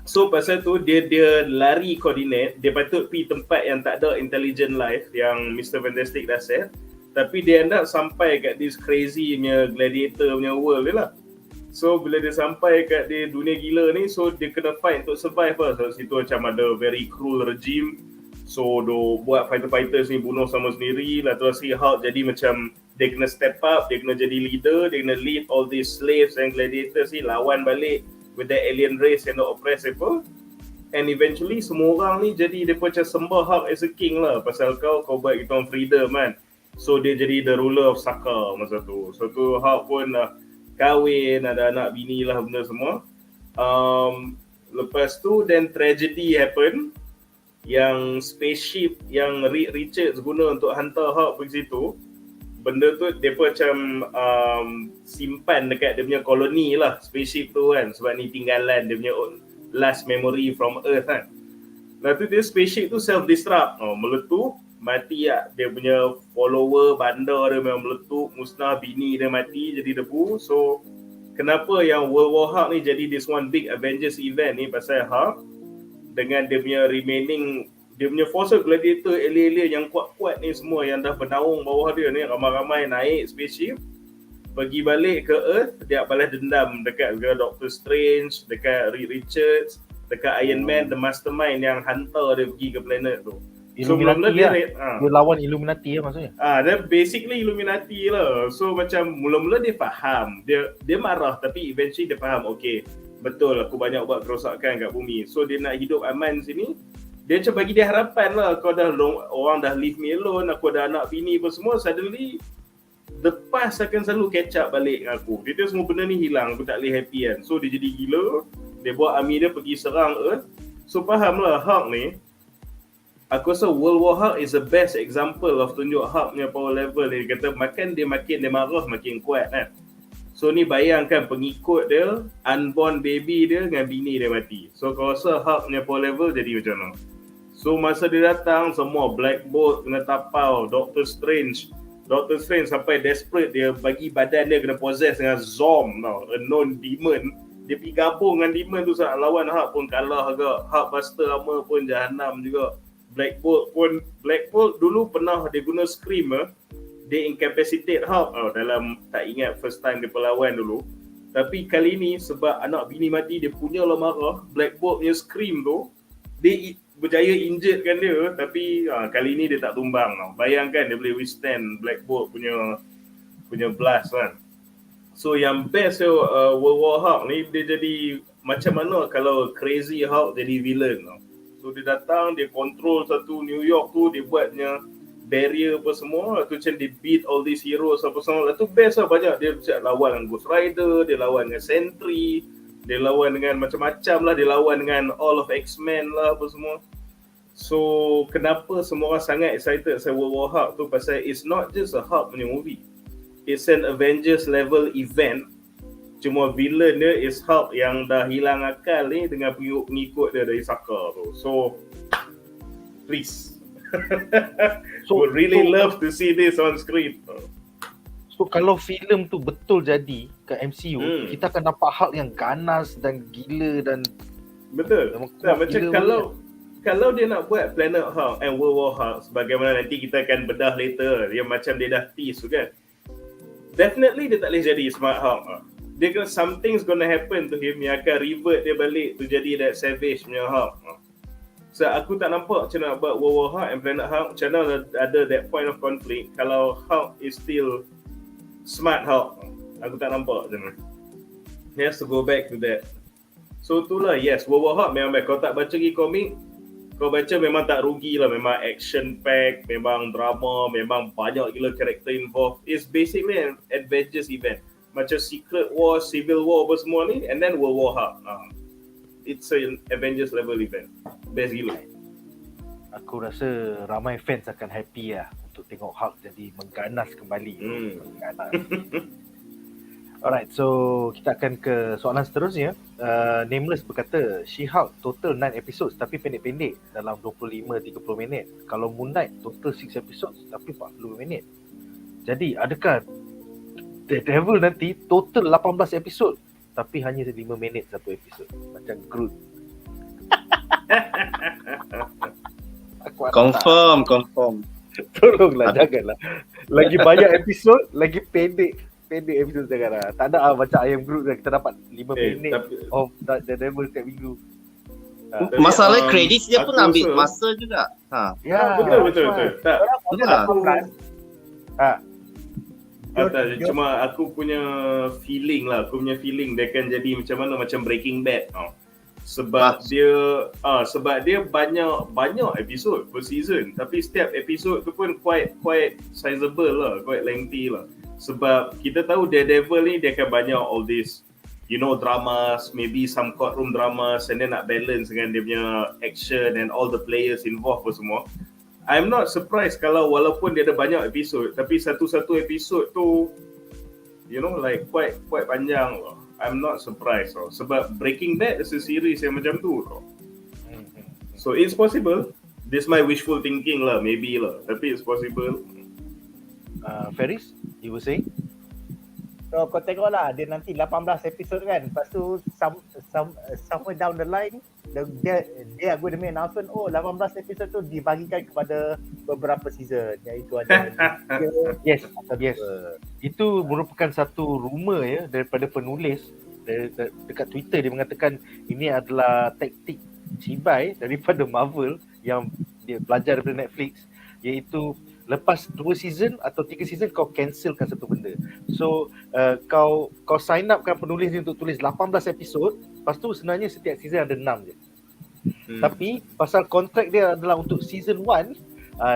S4: So pasal tu dia lari koordinat, dia patut pergi tempat yang tak ada intelligent life yang Mr. Fantastic dah set, tapi dia end up sampai kat this crazy punya gladiator punya world dia lah. So bila dia sampai kat dia dunia gila ni, so dia kena fight untuk survive lah. So situ macam ada very cruel regime. So buat fighter-fighters ni bunuh sama sendiri lah. Terus si Hulk jadi macam dia kena step up, dia kena jadi leader, dia kena lead all these slaves and gladiators ni lawan balik with the alien race yang oppress apa. And eventually semua orang ni jadi dia macam sembah Hulk as a king lah, pasal kau buat kita orang freedom kan. So dia jadi the ruler of SAKAAR masa tu. So tu Hulk pun kahwin, ada anak bini lah benda semua. Lepas tu then tragedy happen, yang spaceship yang Reed Richards guna untuk hantar Hulk pergi situ, benda tu dia pun macam simpan dekat dia punya koloni lah, spaceship tu kan, sebab ni tinggalan dia punya last memory from Earth kan. Lepas tu dia spaceship tu self-destruct, meletup, mati lah. Dia punya follower, bandar dia memang meletup, musnah, bini dia mati jadi debu. So kenapa yang World War Hulk ni jadi this one big Avengers event ni, pasal Hulk dengan dia punya remaining, dia punya force gladiator, alien-alien yang kuat-kuat ni semua yang dah bernaung bawah dia ni, ramai-ramai naik spaceship pergi balik ke Earth. Dia balas dendam dekat Doctor Strange, dekat Reed Richards, dekat Iron Man, the mastermind yang hantar dia pergi ke planet tu.
S1: Illuminati lah. Dia lawan Illuminati lah maksudnya.
S4: Dia basically Illuminati lah. So macam mula-mula dia faham, dia marah, tapi eventually dia faham, okay, betul aku banyak buat kerosakan kat bumi. So dia nak hidup aman sini. Dia macam bagi dia harapan lah, kau dah orang dah leave me alone, aku ada anak bini pun semua, suddenly the past akan selalu catch up balik dengan aku. Dia semua benda ni hilang, aku tak boleh happy kan. So dia jadi gila, dia buat army dia pergi serang Earth. So faham lah Hulk ni, aku rasa World War Hulk is the best example of tunjuk Hulk punya power level. Dia kata makin dia marah makin kuat kan. So ni bayangkan pengikut dia, unborn baby dia dengan bini dia mati. So kau rasa Hulk punya power level jadi macam mana? So masa dia datang, semua Black Bolt kena tapau, Doctor Strange sampai desperate, dia bagi badan dia kena possess dengan Zom tau, a known demon. Dia pergi gabung dengan demon tu saat lawan Hulk pun kalah agak. Hulkbuster lama pun jahanam juga. Black Bolt dulu pernah dia guna Scream, dia incapacitate Hulk dalam, tak ingat first time dia perlawan dulu. Tapi kali ni sebab anak bini mati, dia punya lah marah, Black Bolt punya Scream tu dia berjaya injuredkan dia, tapi kali ni dia tak tumbang tau. Bayangkan dia boleh withstand Black Bolt punya blast kan. So yang best World War Hulk ni, dia jadi macam mana kalau Crazy Hulk jadi villain tau. So dia datang, dia control satu New York tu, dia buatnya barrier apa semua, tu macam dia beat all these heroes apa semua. Lepas tu best lah, banyak dia macam lawan dengan Ghost Rider, dia lawan dengan Sentry, dia lawan dengan macam-macam lah, dia lawan dengan all of X-Men lah apa semua. So kenapa semua orang sangat excited pasal World War Hulk tu, pasal it's not just a Hulk punya movie. it's an Avengers level event. Cuma villain dia is Hulk yang dah hilang akal ni dengan pengikut dia dari SAKAAR tu. So please. Would really love to see this on screen.
S1: So kalau filem tu betul jadi kat MCU, kita akan nampak Hulk yang ganas dan gila dan
S4: betul. Macam kalau dia nak buat Planet Hulk and World War Hulk, sebagaimana nanti kita akan bedah later, dia macam dia dah tease tu kan. Definitely dia tak boleh jadi Smart Hulk. Dia kena something's gonna happen to him yang akan revert dia balik to jadi that savage punya Hulk. So aku tak nampak macam nak buat World War Hulk and Planet Hulk, macam mana ada that point of conflict kalau Hulk is still Smart Hulk. Aku tak nampak macam mana. He has to go back to that. So itulah, yes, World War Hulk memang baik. Kau tak baca lagi komik, kau baca memang tak rugi lah. Memang action pack, memang drama, memang banyak gila karakter involved. It's basically an Avengers event. Macam Secret War, Civil War apa semua ni, and then World War Hulk. It's an Avengers level event. Best gila.
S1: Aku rasa ramai fans akan happy lah untuk tengok Hulk jadi mengganas kembali. Mengganas. Alright, so kita akan ke soalan seterusnya. Nameless berkata, She-Hulk total 9 episodes tapi pendek-pendek dalam 25-30 minit. Kalau Moon Knight total 6 episodes tapi 40 minit. Jadi adakah Daredevil nanti total 18 episod tapi hanya 5 minit satu episod? Macam Groot.
S5: Confirm.
S1: Tolonglah, janganlah. Lagi banyak episod, lagi pendek episod janganlah. Tak ada macam I Am Groot kita dapat 5 minit of Daredevil setiap minggu.
S5: Masalah kredit dia pun ambil masa juga.
S1: Ya,
S4: betul. Tak. Cuma aku punya feeling dia akan jadi macam mana, macam Breaking Bad. Sebab dia banyak episod per season, tapi setiap episod tu pun quite sizable lah, quite lengthy lah. Sebab kita tahu Daredevil ni dia akan banyak all this, dramas, maybe some courtroom dramas, and then nak balance dengan dia punya action and all the players involved semua. I'm not surprised kalau walaupun dia ada banyak episod, tapi satu-satu episod tu like quite panjang lah. I'm not surprised sebab Breaking Bad is a series yang macam tu. So it's possible. This my wishful thinking lah, maybe lah, tapi it's possible.
S1: Faris, you were saying?
S2: So kau tengok lah, dia nanti 18 episod kan. Lepas tu somewhere down the line dia going to make announcement, 18 episod tu dibagikan kepada beberapa season. Iaitu ada
S1: Yes. Itu merupakan satu rumor ya daripada penulis dekat Twitter. Dia mengatakan ini adalah taktik cibai daripada Marvel yang dia belajar daripada Netflix, iaitu lepas 2 season atau 3 season kau cancelkan satu benda. So kau sign upkan penulis ni untuk tulis 18 episod, lepas tu sebenarnya setiap season ada 6 je. Tapi pasal kontrak dia adalah untuk season 1,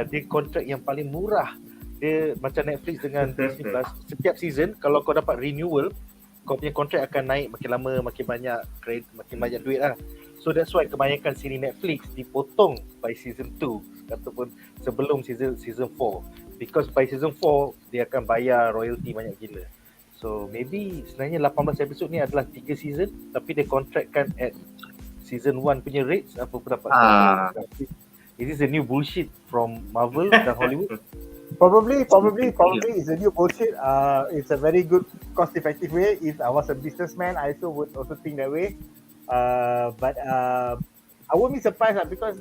S1: dia kontrak yang paling murah. Dia macam Netflix dengan Disney Plus, setiap season kalau kau dapat renewal, kau punya kontrak akan naik makin lama, makin banyak kredit, makin banyak duit lah. So that's why kebanyakan siri Netflix dipotong by season 2 ataupun sebelum season 4, because by season 4 dia akan bayar royalty banyak gila. So maybe sebenarnya 18 episod ni adalah 3 season tapi dia kontrakkan at season 1 punya rates. Apa pendapat? Is this a new bullshit from Marvel dan Hollywood?
S2: Probably it's a new bullshit. It's a very good cost effective way. If I was a businessman, I also would also think that way. But I won't be surprised because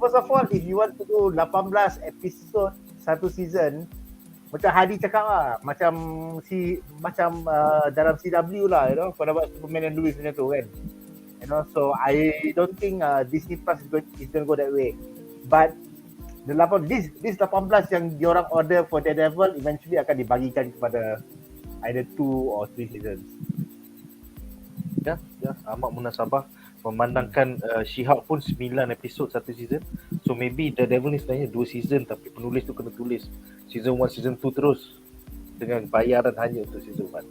S2: first of all, if you want to do 18 episod satu season, macam Hadi cakap lah, macam dalam CW lah, kau dapat Superman and Lois macam tu kan. So I don't think Disney Plus is going to go that way. But this 18 yang diorang order for Daredevil eventually akan dibagikan kepada either 2 or 3 seasons.
S1: Ya, amat munasabah memandangkan She-Hulk pun 9 episod satu season. So maybe Daredevil ni sebenarnya 2 season tapi penulis tu kena tulis season 1, season 2 terus dengan bayaran hanya untuk season 1.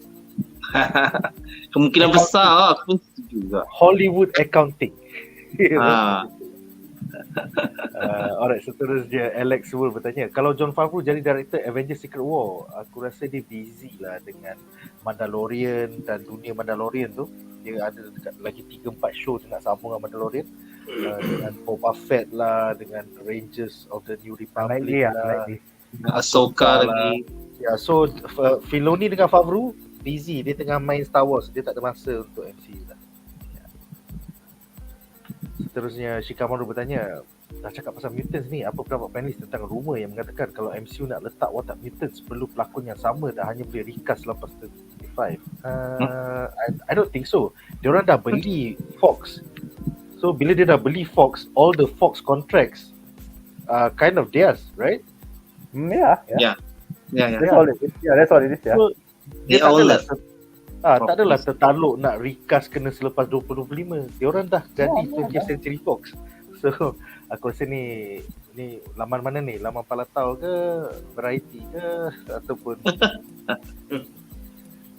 S5: Kemungkinan besar aku pun setuju juga.
S1: Hollywood accounting. Alright, seterusnya Alex Wool bertanya, kalau Jon Favreau jadi director Avengers Secret War, aku rasa dia busy lah dengan Mandalorian dan dunia Mandalorian tu. Dia ada dekat lagi 3-4 show dia nak sambung dengan Mandalorian, dengan Boba Fett lah, dengan Rangers of the New Republic lah,
S5: Ahsoka lagi.
S1: Ya, so Filoni dengan Favreau busy, dia tengah main Star Wars, dia tak ada masa untuk MCU lah. Seterusnya Shikamaru bertanya, dah cakap pasal mutants ni, apa pendapat panelis tentang rumor yang mengatakan kalau MCU nak letak watak mutants perlu pelakon yang sama dan hanya boleh recast selepas 35? I don't think so. Diorang dah beli Fox. So bila dia dah beli Fox, all the Fox contracts are kind of theirs, right?
S5: Yeah.
S2: That's all it is. Yeah, that's all it is. Yeah.
S1: So
S5: They
S1: dia tak
S5: all
S1: adalah
S5: left.
S1: tak adalah tertaluk nak recast kena selepas 2025. Diorang dah jadi 20th Century Fox. So aku rasa ni laman mana ni? Laman Palatau ke, Variety ke, ataupun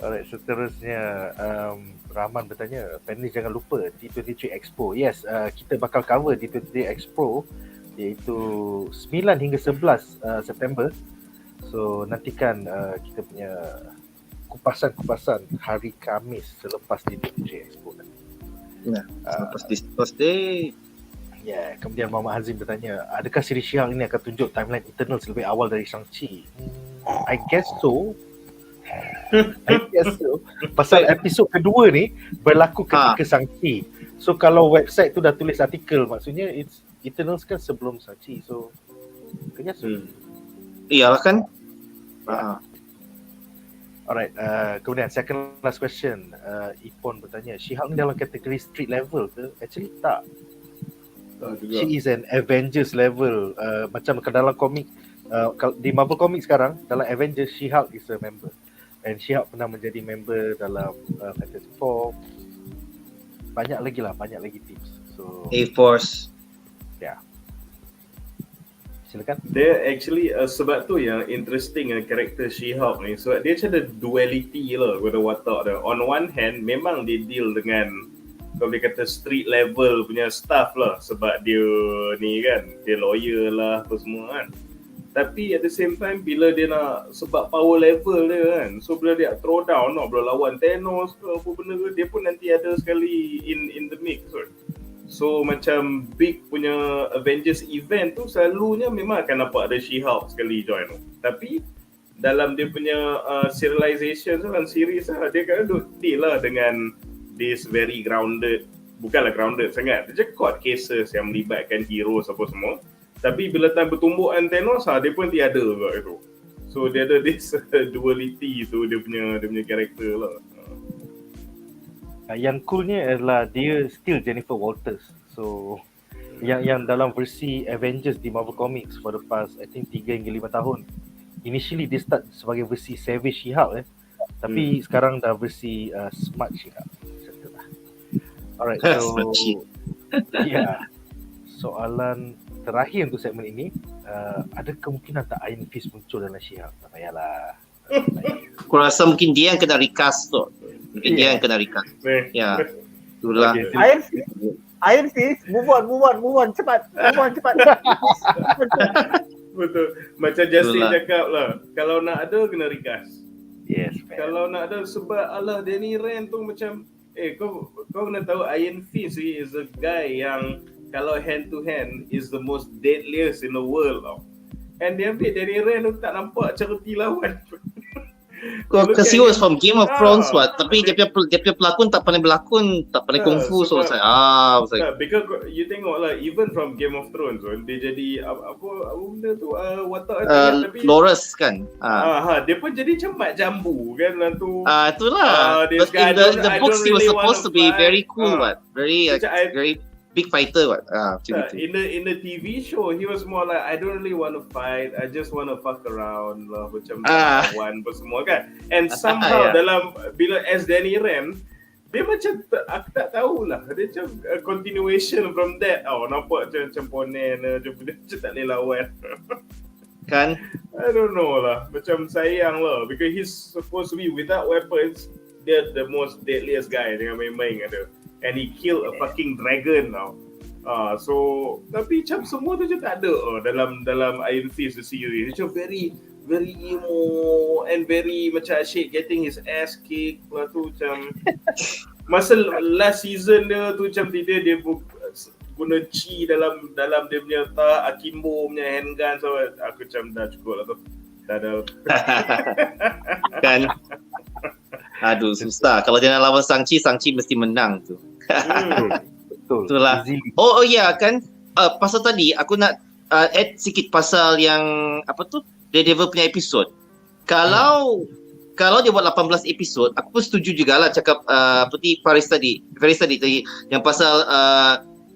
S1: alright, seterusnya Rahman bertanya, panelis jangan lupa D23 Expo. Yes, kita bakal cover D23 Expo iaitu 9 hingga 11 September. So nantikan kita punya kupasan-kupasan hari Khamis selepas D23 Expo nanti.
S5: Selepas this Thursday.
S1: Ya, kemudian Muhammad Hazim bertanya, adakah siri She-Hulk ini akan tunjuk timeline Eternals lebih awal dari Shang-Chi? I guess so. Pasal episod kedua ni berlaku ketika Shang-Chi. So kalau website tu dah tulis artikel, maksudnya Eternals kan sebelum Shang-Chi. So kena
S5: Iyalah kan?
S1: Alright, kemudian second last question, Ipon bertanya, She-Hulk ni dalam kategori street level ke? Actually tak. She is an Avengers level, macam dalam komik, di Marvel Comics sekarang, dalam Avengers, She-Hulk is a member. And She-Hulk pernah menjadi member dalam Fantastic Four. Banyak lagi tips. So
S5: A-Force.
S1: Silakan.
S4: Dia actually sebab tu yang interesting karakter She-Hulk ni, sebab dia macam ada duality lah pada watak dia. On one hand memang dia deal dengan, kalau dia kata street level punya stuff lah, sebab dia ni kan, dia lawyer lah apa semua kan. Tapi at the same time bila dia nak, sebab power level dia kan, so bila dia throw down bila lawan Thanos ke apa benda ke, dia pun nanti ada sekali in the mix kan. So macam big punya Avengers event tu selalunya memang akan nampak ada She-Hulk sekali join tu. Tapi dalam dia punya serialization dalam series lah, dia kan deal lah dengan this very grounded, bukanlah grounded sangat, dia je court cases yang melibatkan heroes apa semua. Tapi bila time bertumbukan Thanos dia pun tiada kat itu. So dia ada this duality tu dia punya karakter lah.
S1: Yang coolnya adalah dia still Jennifer Walters. So yang dalam versi Avengers di Marvel Comics for the past I think 3 hingga 5 tahun, initially dia start sebagai versi Savage She-Hulk tapi sekarang dah versi Smart She-Hulk. Macam tu lah. Alright, so soalan terakhir untuk segmen ini, ada kemungkinan tak Iron Fist muncul dalam She-Hulk? Tak payahlah.
S5: Aku rasa mungkin dia yang kena recast tu. Dia yang kena recast. Ya. Itulah.
S2: Iron Fist, move on, cepat.
S4: Betul. Macam Justin cakap lah, kalau nak ada kena recast.
S1: Yes, man.
S4: Kalau nak ada, sebab Danny Rand tu macam kau kena tahu Iron Fist is a guy yang kalau hand to hand is the most deadliest in the world tau. And dia ambil Danny Rand tu tak nampak charity lawan.
S5: Because he was from Game of Thrones tapi dia punya pelakon tak pandai berlakon, tak pandai kungfu, so saya
S4: because you tengok lah, even from Game of Thrones dia jadi apa benda tu watak tapi
S5: Loras kan.
S4: Dia pun jadi macam mat jambu kan dalam tu.
S5: Itulah. But in the books he was supposed to be very cool very big fighter
S4: in the TV show he was more like I don't really want to fight, I just want to fuck around lah, macam lawan apa semua kan. And somehow dalam bila as Danny Rand dia macam aku tak tahulah, dia macam continuation from that nampak macam ponen macam tak boleh lawan
S5: kan.
S4: I don't know lah, macam sayang lah because he's supposed to be without weapons, dia the most deadliest guy dengan main-main ada. And he killed a fucking dragon now. So tapi macam semua tu macam tak ada dalam Iron Fist the series. Macam very emo and very macam asyik getting his ass kicked. Lepas tu macam masa last season dia tu macam dia guna chi dalam dia punya akimbo punya handgun. So aku macam dah cukup lah tu. Dah ada.
S5: Kan? Aduh, susah. Kalau dia nak lawan Shang-Chi mesti menang tu.
S1: Betul.
S5: Itulah. Oh ya kan. Pasal tadi aku nak add sikit pasal yang apa tu? Daredevil punya episod. Kalau dia buat 18 episod, aku pun setuju jugalah cakap seperti Faris tadi yang pasal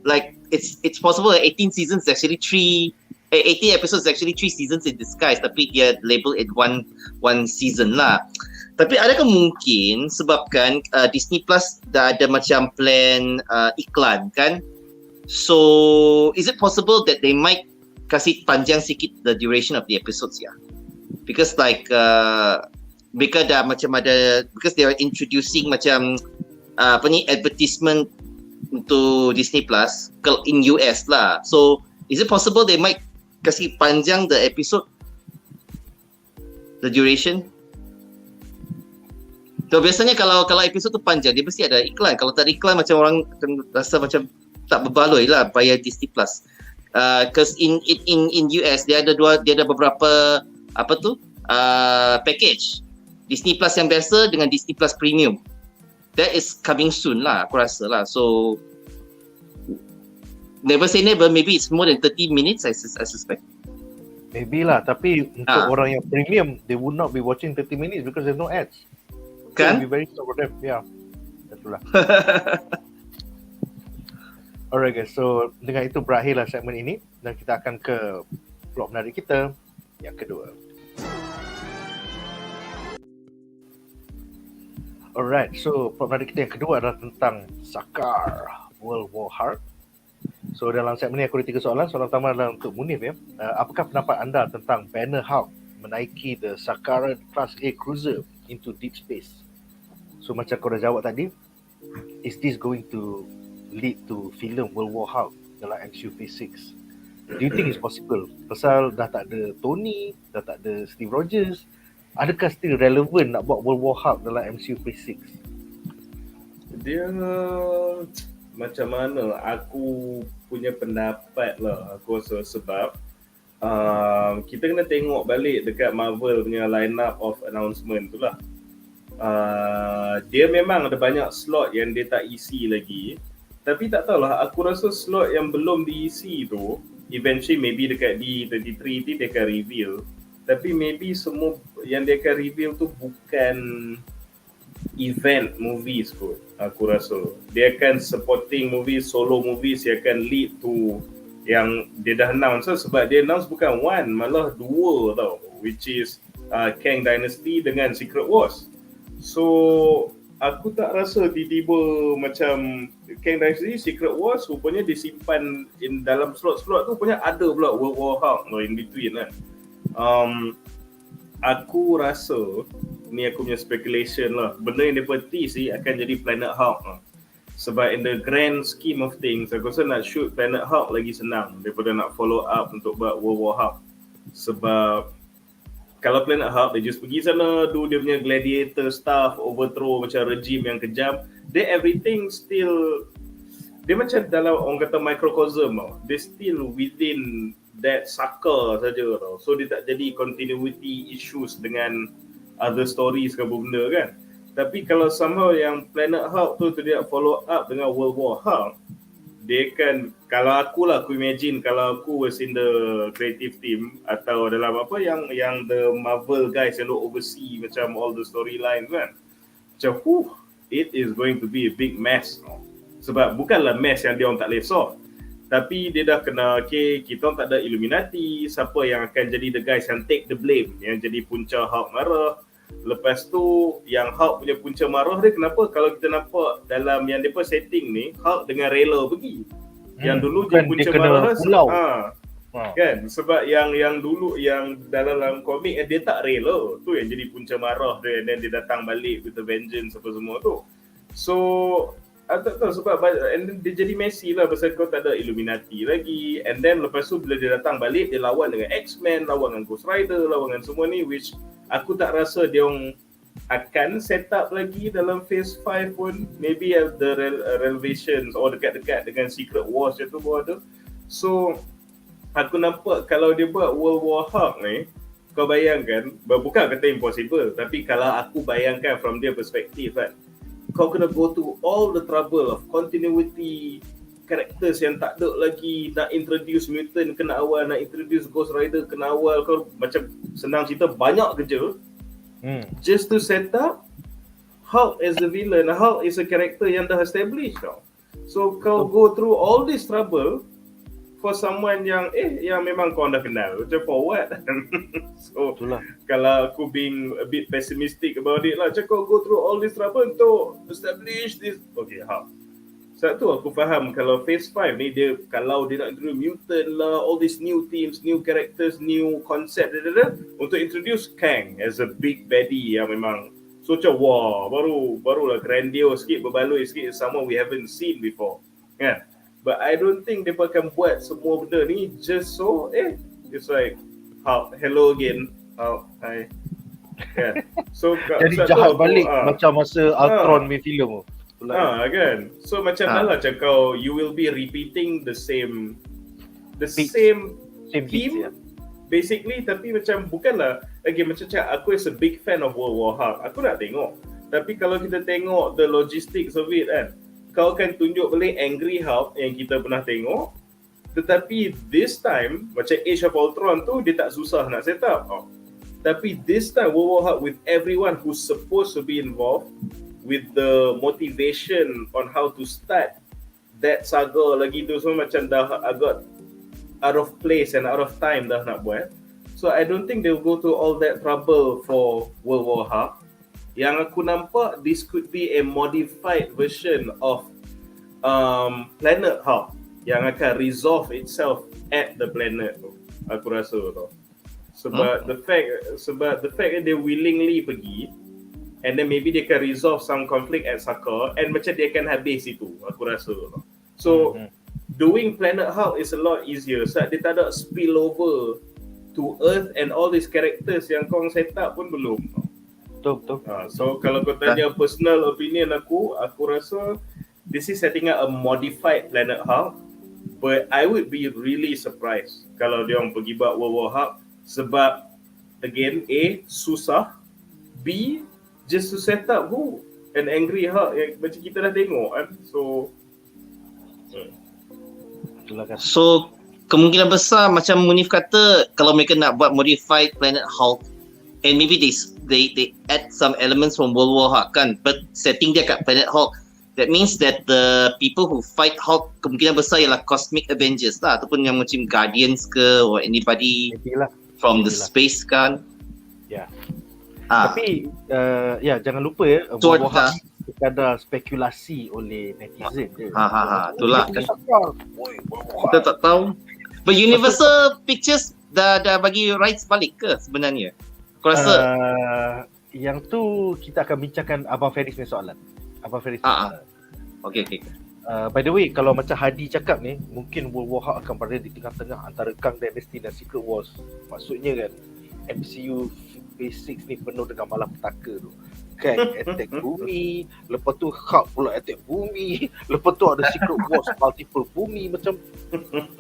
S5: like it's possible 18 seasons actually 18 episodes actually 3 seasons in disguise, tapi dia label it one season lah. Tapi adakah mungkin sebabkan Disney Plus dah ada macam plan iklan kan? So is it possible that they might kasih panjang sikit the duration of the episodes ya? Because like mereka dah macam ada, because they are introducing macam advertisement untuk Disney Plus in US lah. So is it possible they might kasih panjang the episode, the duration? So biasanya kalau episod tu panjang dia mesti ada iklan. Kalau tak ada iklan macam orang rasa macam tak berbaloi lah bayar Disney Plus. Because in US dia ada beberapa package Disney Plus yang biasa dengan Disney Plus Premium. That is coming soon lah aku rasa lah. So never say never, maybe it's more than 30 minutes I suspect.
S1: Maybe lah, tapi untuk orang yang premium, they would not be watching 30 minutes because there's no ads.
S5: Kan?
S1: So, be very slow for them. Yeah. Itulah. Alright guys, so dengan itu berakhirlah segmen ini dan kita akan ke vlog menarik kita yang kedua. Alright, so vlog menarik kita yang kedua adalah tentang SAKAAR World War Heart. So dalam segmen ini aku ada 3 soalan. Soalan pertama adalah untuk Munif ya. Apakah pendapat anda tentang Banner Hulk menaiki the SAKAAR Class A Cruiser into deep space? So macam kau dah jawab tadi, is this going to lead to film World War Hulk dalam MCU Phase 6? Do you think it's possible? Pasal dah tak ada Tony, dah tak ada Steve Rogers, adakah still relevan nak buat World War Hulk dalam MCU Phase 6?
S4: Dia macam mana, aku punya pendapat lah. Aku rasa sebab kita kena tengok balik dekat Marvel punya line-up of announcement tu lah. Dia memang ada banyak slot yang dia tak isi lagi, tapi tak tahulah, aku rasa slot yang belum diisi tu eventually maybe dekat D23 ni dia akan reveal, tapi maybe semua yang dia akan reveal tu bukan event movies kot. Aku rasa dia akan supporting movies, solo movies yang akan lead to yang dia dah announce. Sebab dia announce bukan one, malah 2 tau, which is Kang Dynasty dengan Secret Wars. So aku tak rasa tiba-tiba macam Kang Dynasty, Secret Wars rupanya disimpan in dalam slot-slot tu, rupanya ada pula World War Hulk in between kan. Aku rasa ni aku punya speculation lah, benda yang dia peti sih akan jadi Planet Hulk lah. Sebab in the grand scheme of things, aku rasa nak shoot Planet Hulk lagi senang daripada nak follow up untuk buat World War Hulk. Sebab kalau Planet Hulk, dia just pergi sana, do dia punya gladiator stuff, overthrow macam regime yang kejam, dia everything still, dia macam dalam orang kata microcosm tau. Dia still within that SAKAAR saja tau. So dia tak jadi continuity issues dengan other stories ke apa benda kan. Tapi kalau somehow yang Planet Hulk tu dia follow up dengan World War Hulk, dia kan, kalau aku imagine kalau aku was in the creative team atau dalam apa yang the Marvel guys yang oversee macam all the storyline kan, macam it is going to be a big mess. Sebab bukanlah mess yang dia orang tak boleh solve, tapi dia dah kena, kita orang tak ada Illuminati, siapa yang akan jadi the guys yang take the blame, yang jadi punca Hulk marah. Lepas tu yang Hulk punya punca marah dia, kenapa kalau kita nampak dalam yang depa setting ni, Hulk dengan rela pergi. Yang dulu dia punca marah kan, sebab yang dulu yang dalam komik dia tak rela, tu yang jadi punca marah dia, dan dia datang balik with the vengeance apa semua tu. So tak tahu sebab and then dia jadi messy lah pasal kau tak ada Illuminati lagi, and then lepas tu bila dia datang balik dia lawan dengan X-Men, lawan dengan Ghost Rider, lawan dengan semua ni, which aku tak rasa dia orang akan set up lagi dalam phase 5 pun. Maybe the revelations or dekat-dekat dengan Secret Wars tu pun ada. So aku nampak kalau dia buat World War Hulk ni, kau bayangkan, bukan kata impossible, tapi kalau aku bayangkan from dia perspektif kan, kau kena go to all the trouble of continuity, characters yang tak ada lagi, nak introduce mutant kena awal, nak introduce Ghost Rider kena awal, kau macam senang cerita banyak kerja just to set up Hulk as a villain. Hulk is a character yang dah established tau. So kau go through all this trouble for someone yang memang kau dah kenal, macam for what? So
S1: Itulah.
S4: kalau aku being a bit pessimistic about it lah, macam kau go through all this trouble untuk establish this, okay, Hulk. Sebab tu aku faham kalau phase 5 ni dia, kalau dia nak introduce mutant lah, all these new teams, new characters, new concept untuk introduce Kang as a big baddie yang memang so macam wah, barulah grandiose sikit, berbaloi sikit, someone we haven't seen before kan. But I don't think dia akan buat semua benda ni just so it's like hello again, hi kan. So
S1: Jadi jahat balik macam masa Ultron punya filem tu.
S4: Kan. So macam lah macam kau, you will be repeating the same theme
S1: beats,
S4: basically, tapi macam bukanlah macam aku is a big fan of World War Hulk, aku nak tengok, tapi kalau kita tengok the logistics of it kan, kau akan tunjuk balik Angry Hulk yang kita pernah tengok, tetapi this time macam Age of Ultron tu dia tak susah nak set up tapi this time World War Hulk with everyone who's supposed to be involved, with the motivation on how to start that saga lagi tu semua, macam dah agak out of place and out of time dah nak buat. So I don't think they'll go to all that trouble for World War Hulk. Yang aku nampak, this could be a modified version of Planet Hulk yang akan resolve itself at the planet tu. Aku rasa tu. Sebab the fact that they willingly pergi, and then maybe they can resolve some conflict at SAKAAR, and macam dia akan habis itu, aku rasa. So, doing Planet Hulk is a lot easier sebab dia tak ada spill over to Earth and all these characters yang kau set up pun belum.
S1: Betul.
S4: So, kalau kau tanya personal opinion aku rasa this is setting up a modified Planet Hulk, but I would be really surprised kalau dia orang pergi buat World War Hulk sebab, again, A, susah, B, just to set up who an Angry Hulk yang macam kita dah tengok kan.
S5: So kemungkinan besar macam Munif kata, kalau mereka nak buat modified Planet Hulk, and maybe they add some elements from World War Hulk kan, but setting dia kat Planet Hulk, that means that the people who fight Hulk kemungkinan besar ialah Cosmic Avengers lah, ataupun yang macam Guardians ke, or anybody from the space kan.
S1: Tapi jangan lupa World War Hulk sekadar spekulasi oleh netizen je.
S5: Itulah kan. Kita tak tahu. But Universal Pictures dah bagi rights balik ke sebenarnya? Aku rasa
S1: yang tu kita akan bincangkan Abang Feris punya soalan. Abang Feris.
S5: Okay.
S1: By the way, kalau macam Hadi cakap ni, mungkin World War Hulk akan berada di tengah-tengah antara Kang Dynasty dan Secret Wars. Maksudnya kan, MCU Phase 6 ni penuh dengan malapetaka tu. Kang attack bumi, lepas tu Hulk pula attack bumi, lepas tu ada Secret Wars multiple bumi macam.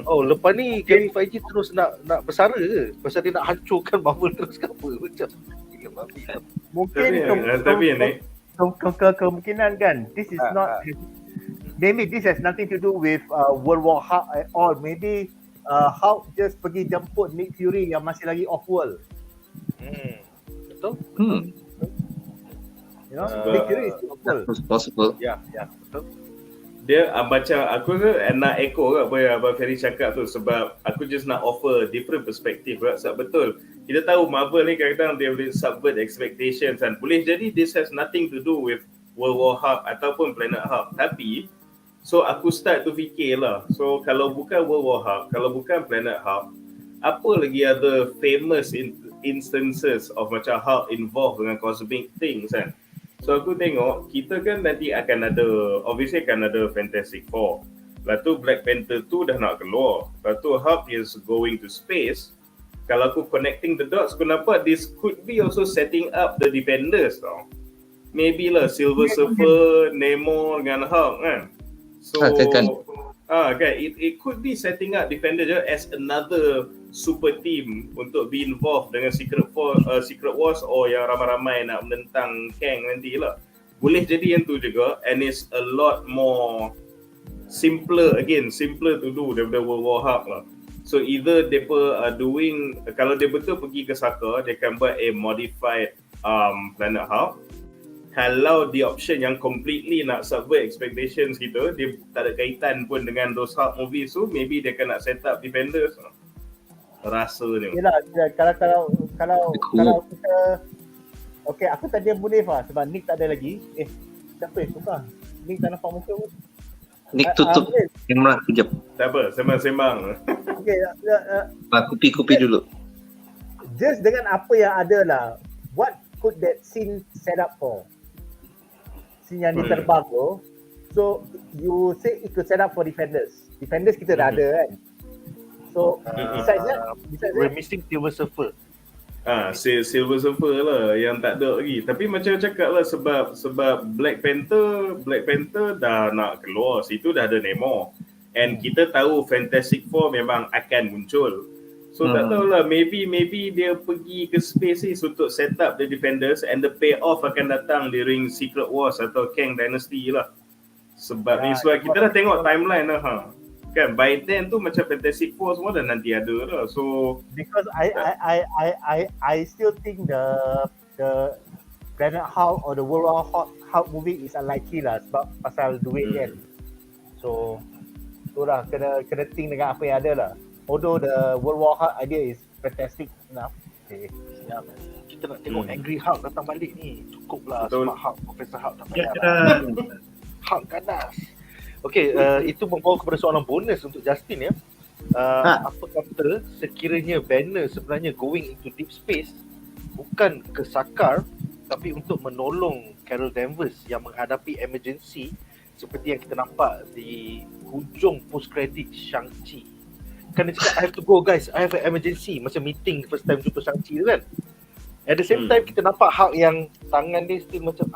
S1: Lepas ni Kevin Feige terus nak bersara ke? Pasal dia nak hancurkan Marvel terus ke apa? Macam gila babi.
S2: Mungkin kemungkinan kan, this is not, maybe this has nothing to do with World War Hulk at all. Maybe Hulk just pergi jemput Nick Fury yang masih lagi off world.
S1: Betul?
S2: You know, Nick Fury is off world.
S5: Possible.
S1: Ya, betul.
S4: Dia macam aku nak echo apa yang Abang Ferry cakap tu, sebab aku just nak offer different perspective lah. Sebab betul, kita tahu Marvel ni kadang-kadang dia boleh subvert expectations dan boleh jadi this has nothing to do with World War Hulk ataupun Planet Hulk. Tapi so aku start to fikir lah, so kalau bukan World War Hulk, kalau bukan Planet Hulk, apa lagi ada famous instances of macam Hulk involved dengan cosmic things kan. So aku tengok kita kan nanti akan ada, obviously akan ada Fantastic Four. Lepas tu Black Panther 2 dah nak keluar. Lepas tu Hulk is going to space. Kalau aku connecting the dots, aku nampak this could be also setting up the Defenders tau. Maybe lah Silver Surfer, Namor dengan Hulk kan. So kan it could be setting up Defenders as another super team untuk be involved dengan Secret Wars yang ramai-ramai nak menentang Kang nanti lah. Boleh jadi yang tu juga, and it's a lot more simpler to do daripada World War Hulk lah. So either mereka are doing, kalau dia betul pergi ke SAKAAR, dia akan buat a modified Planet Hulk. Kalau the option yang completely nak subvert expectations kita, dia tak ada kaitan pun dengan those Hulk movies tu, maybe dia akan nak set up Defenders. Rasa ni.
S2: Yalah, kalau kita okey, aku tak ada boleh sebab Nick tak ada lagi. Siapa yang suka? Nick tak nampak muka pun.
S5: Nick tutup kamera kejap.
S4: Tak apa, sembang-sembang.
S2: Okey,
S5: Kopi dulu.
S2: just dengan apa yang ada lah, what could that scene set up for? Scene yang diterbang tu. So you say it could set up for Defenders kita dah ada kan. So besides that
S1: we're missing Silver Surfer.
S4: Silver Surfer lah yang tak ada lagi. Tapi macam cakap lah, sebab Black Panther dah nak keluar, situ dah ada Namor. And kita tahu Fantastic Four memang akan muncul. So tak tahulah, maybe dia pergi ke space ni untuk set up the Defenders, and the payoff akan datang during Secret Wars atau Kang Dynasty lah. Sebab kita dah tengok timeline lah. Kan by then tu macam Fantastic Four semua dah nanti ada lah. So
S2: because I still think the Planet Hulk or the World War Hulk movie is unlikely lah sebab pasal duit kan. So itulah kena think dengan apa yang ada lah. Although the World War Hulk idea is fantastic enough. Okay.
S1: Ya, kita nak tengok Angry Hulk datang balik ni. Cukup lah sebab Hulk, Professor Hulk tak payah Hulk ganas. Okey, itu membawa kepada soalan bonus untuk Justin ya. Apa kata sekiranya Banner sebenarnya going into deep space bukan ke SAKAAR tapi untuk menolong Carol Danvers yang menghadapi emergency seperti yang kita nampak di hujung post credit Shang-Chi. Kan dia cakap, I have to go guys, I have an emergency. Macam meeting first time jumpa Shang-Chi tu kan. At the same time kita nampak Hulk yang tangan dia still macam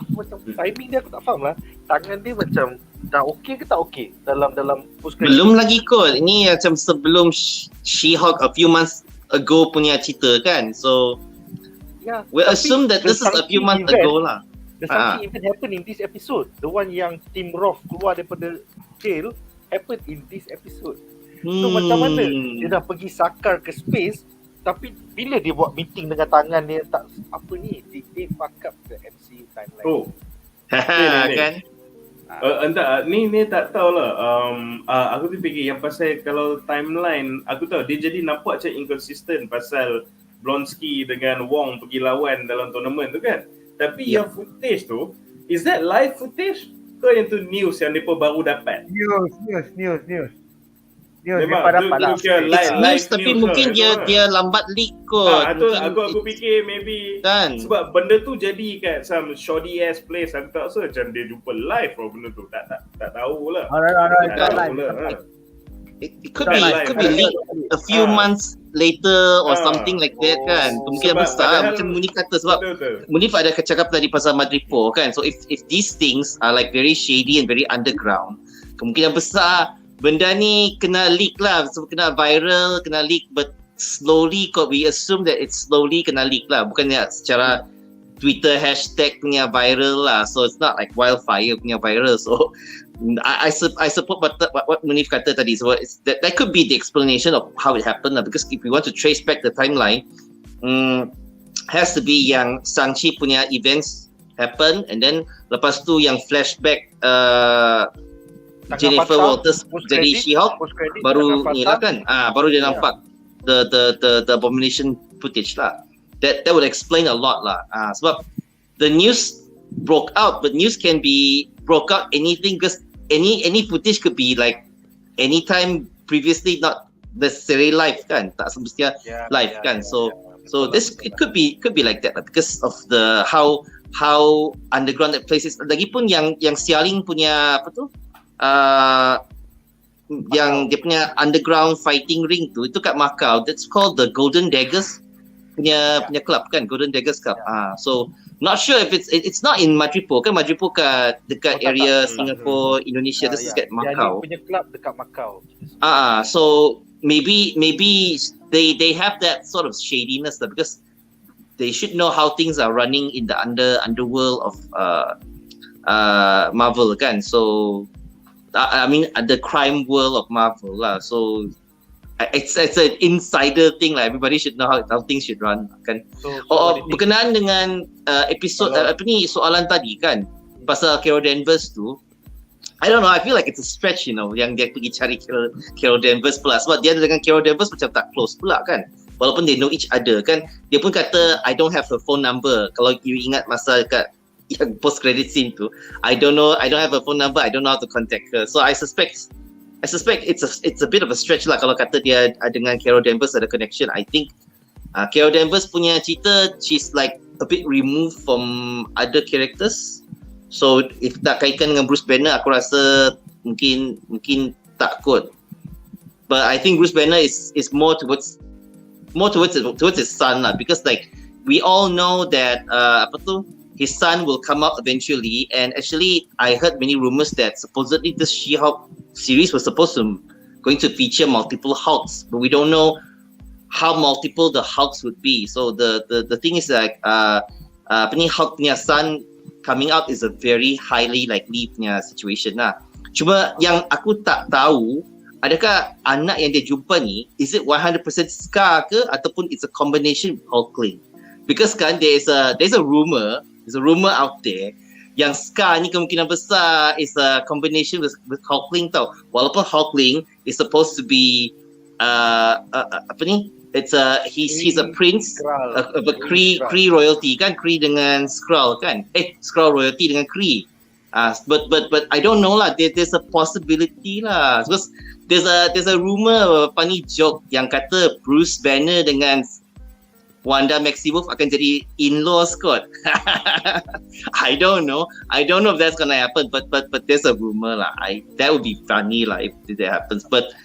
S1: timing dia aku tak faham lah. Tangan dia macam dah okey ke tak okey dalam post credit.
S5: Belum lagi kot. Ini macam sebelum She-Hulk a few months ago punya cerita kan. So we assume that this is a few months ago lah.
S1: The Shang-Chi event happened in this episode. The one yang Tim Roth keluar daripada jail happened in this episode. So macam mana dia dah pergi SAKAAR ke space, tapi bila dia buat meeting dengan tangan dia tak apa ni, dia fuck up the MCU timeline.
S5: Kan?
S4: Entah, ni tak tahulah. Aku tu fikir yang pasal kalau timeline, aku tahu dia jadi nampak macam inconsistent pasal Blonsky dengan Wong pergi lawan dalam tournament tu kan. Tapi yang footage tu, is that live footage ke yang tu news yang mereka baru dapat?
S2: News.
S4: Memang
S5: It's news tapi mungkin dia lambat leak kot.
S4: Aku fikir maybe
S5: kan?
S4: Sebab benda tu jadi kat some shoddy ass place. Aku tak rasa macam dia jumpa live benda tu. Tak tahulah.
S5: It could be leaked a few months later or something like that kan. Kemungkinan besar macam Munif kata sebab Munif ada cakap tadi pasal Madripoor kan. So if these things are like very shady and very underground, kemungkinan besar benda ni kena leak lah. So kena viral, kena leak, but slowly we assume that it's slowly kena leak lah. Bukannya secara Twitter hashtag punya viral lah. So it's not like wildfire punya viral. So I support what Munif kata tadi. So that could be the explanation of how it happened lah. Because if we want to trace back the timeline, has to be yang Shang-Chi punya events happen, and then lepas tu yang flashback Jennifer Walters jadi She-Hulk baru ni lah kan. Baru dia nampak the abomination footage lah. That would explain a lot lah. Sebab the news broke out, but news can be broke out anything because any footage could be like anytime previously not necessarily live kan. Tak semestinya live kan. So So this it could be like that because of the how underground that place is. Lagipun yang Sialing punya apa tu? Yang dia punya underground fighting ring tu itu kat Macau. That's called the Golden Daggers punya club kan, Golden Daggers Club. So not sure if it's not in Madripoor kan, Madripoor dekat area Singapore, Indonesia. This is kat Macau.
S1: Dia punya club dekat Macau.
S5: So maybe they have that sort of shadiness lah, because they should know how things are running in the underworld of Marvel kan. So I mean the crime world of Marvel lah. So it's an insider thing lah. Everybody should know how things should run kan. Berkenaan dengan episod soalan tadi kan pasal Carol Danvers tu, I don't know, I feel like it's a stretch, yang dia pergi cari Carol Danvers pula, sebab dia dengan Carol Danvers macam tak close pula kan, walaupun they know each other kan. Dia pun kata I don't have her phone number. Kalau you ingat masa kat yang post credit scene tu, I don't have a phone number, I don't know how to contact her. So I suspect it's a bit of a stretch lah kalau kata dia dengan Carol Danvers ada connection. I think Carol Danvers punya cerita, she's like a bit removed from other characters. So if tak kaitkan dengan Bruce Banner, aku rasa mungkin tak kot. But I think Bruce Banner is more towards his son lah, because like we all know that his son will come out eventually, and actually I heard many rumors that supposedly this She-Hulk series was going to feature multiple Hulks, but we don't know how multiple the Hulks would be. So the thing is like Hulk punya son coming out is a very highly likely punya situation lah. Cuma yang aku tak tahu, adakah anak yang dia jumpa ni, is it 100% Scar ke ataupun it's a combination with Hulkling? Because kan there's a rumor out there yang Scar ni kemungkinan besar is a combination with Hulkling tau. Walaupun Hulkling is supposed to be he's a prince of a Kree royalty kan, Kree dengan Skrull kan, Skrull royalty dengan Kree. But I don't know lah, there's a possibility lah, because there's a rumor, funny joke yang kata Bruce Banner dengan Wanda Maximoff akan jadi in-laws kot. I don't know if that's gonna happen, but there's a rumor lah. That would be funny lah if that happens. But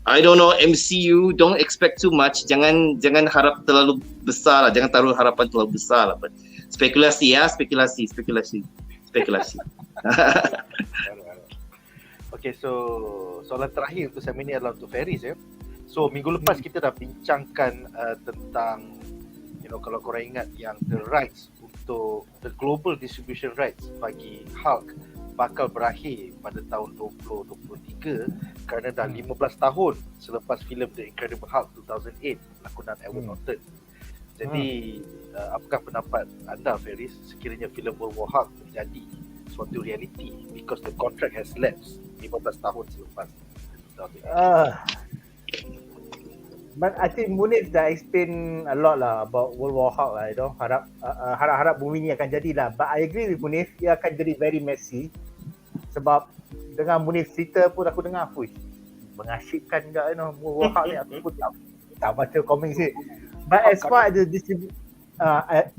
S5: I don't know, MCU don't expect too much. Jangan harap terlalu besar lah. Jangan taruh harapan terlalu besar lah. But spekulasi.
S1: Okay, so soalan terakhir untuk segmen ni adalah untuk Faris ya. So minggu lepas kita dah bincangkan tentang kalau korang ingat yang the rights untuk the global distribution rights bagi Hulk bakal berakhir pada tahun 2023 kerana dah 15 tahun selepas filem The Incredible Hulk 2008 lakonan Edward Norton. Jadi apakah pendapat anda Faris sekiranya filem World War Hulk menjadi suatu reality because the contract has lapsed 15 tahun selepas 2008?
S2: But I think Munif dah explain a lot lah about World War Hulk lah, harap bumi ni akan jadi lah. But I agree with Munif, ia akan jadi very messy. Sebab dengan Munif cerita pun aku dengar, mengasyikkan juga World War Hulk ni. Aku pun tak baca komik sih. But as far as the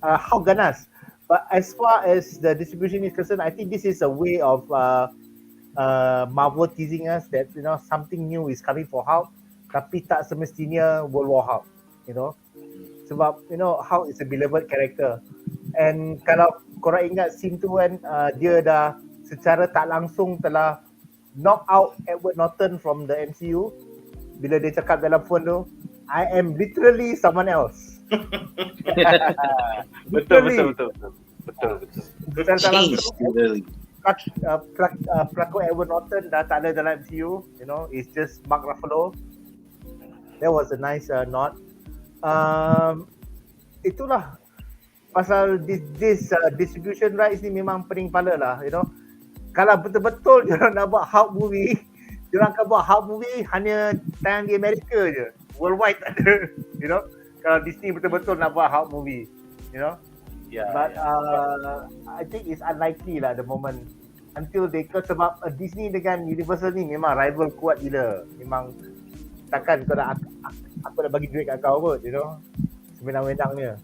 S2: Hulk ganas. But as far as the distribution is concerned, I think this is a way of Marvel teasing us that something new is coming for Hulk. Tapi tak semestinya World War Hulk, sebab Hulk is a beloved character, and kalau korang ingat scene tu kan, dia dah secara tak langsung telah knock out Edward Norton from the MCU bila dia cakap dalam phone tu, I am literally someone else.
S1: Betul.
S2: Pelakon Edward Norton dah tak ada dalam MCU, it's just Mark Ruffalo. That was a nice nod. Itulah pasal this distribution rights ni memang pening kepala lah, Kalau betul-betul diorang nak buat Hulk movie, diorang akan buat Hulk movie hanya tayang di Amerika je, worldwide tak ada, Kalau Disney betul-betul nak buat Hulk movie, But I think it's unlikely lah the moment until they sebab Disney dengan Universal ni memang rival kuat gila. Memang takkan kau nak aku nak bagi duit kat kau kot, sewenang-wenangnya.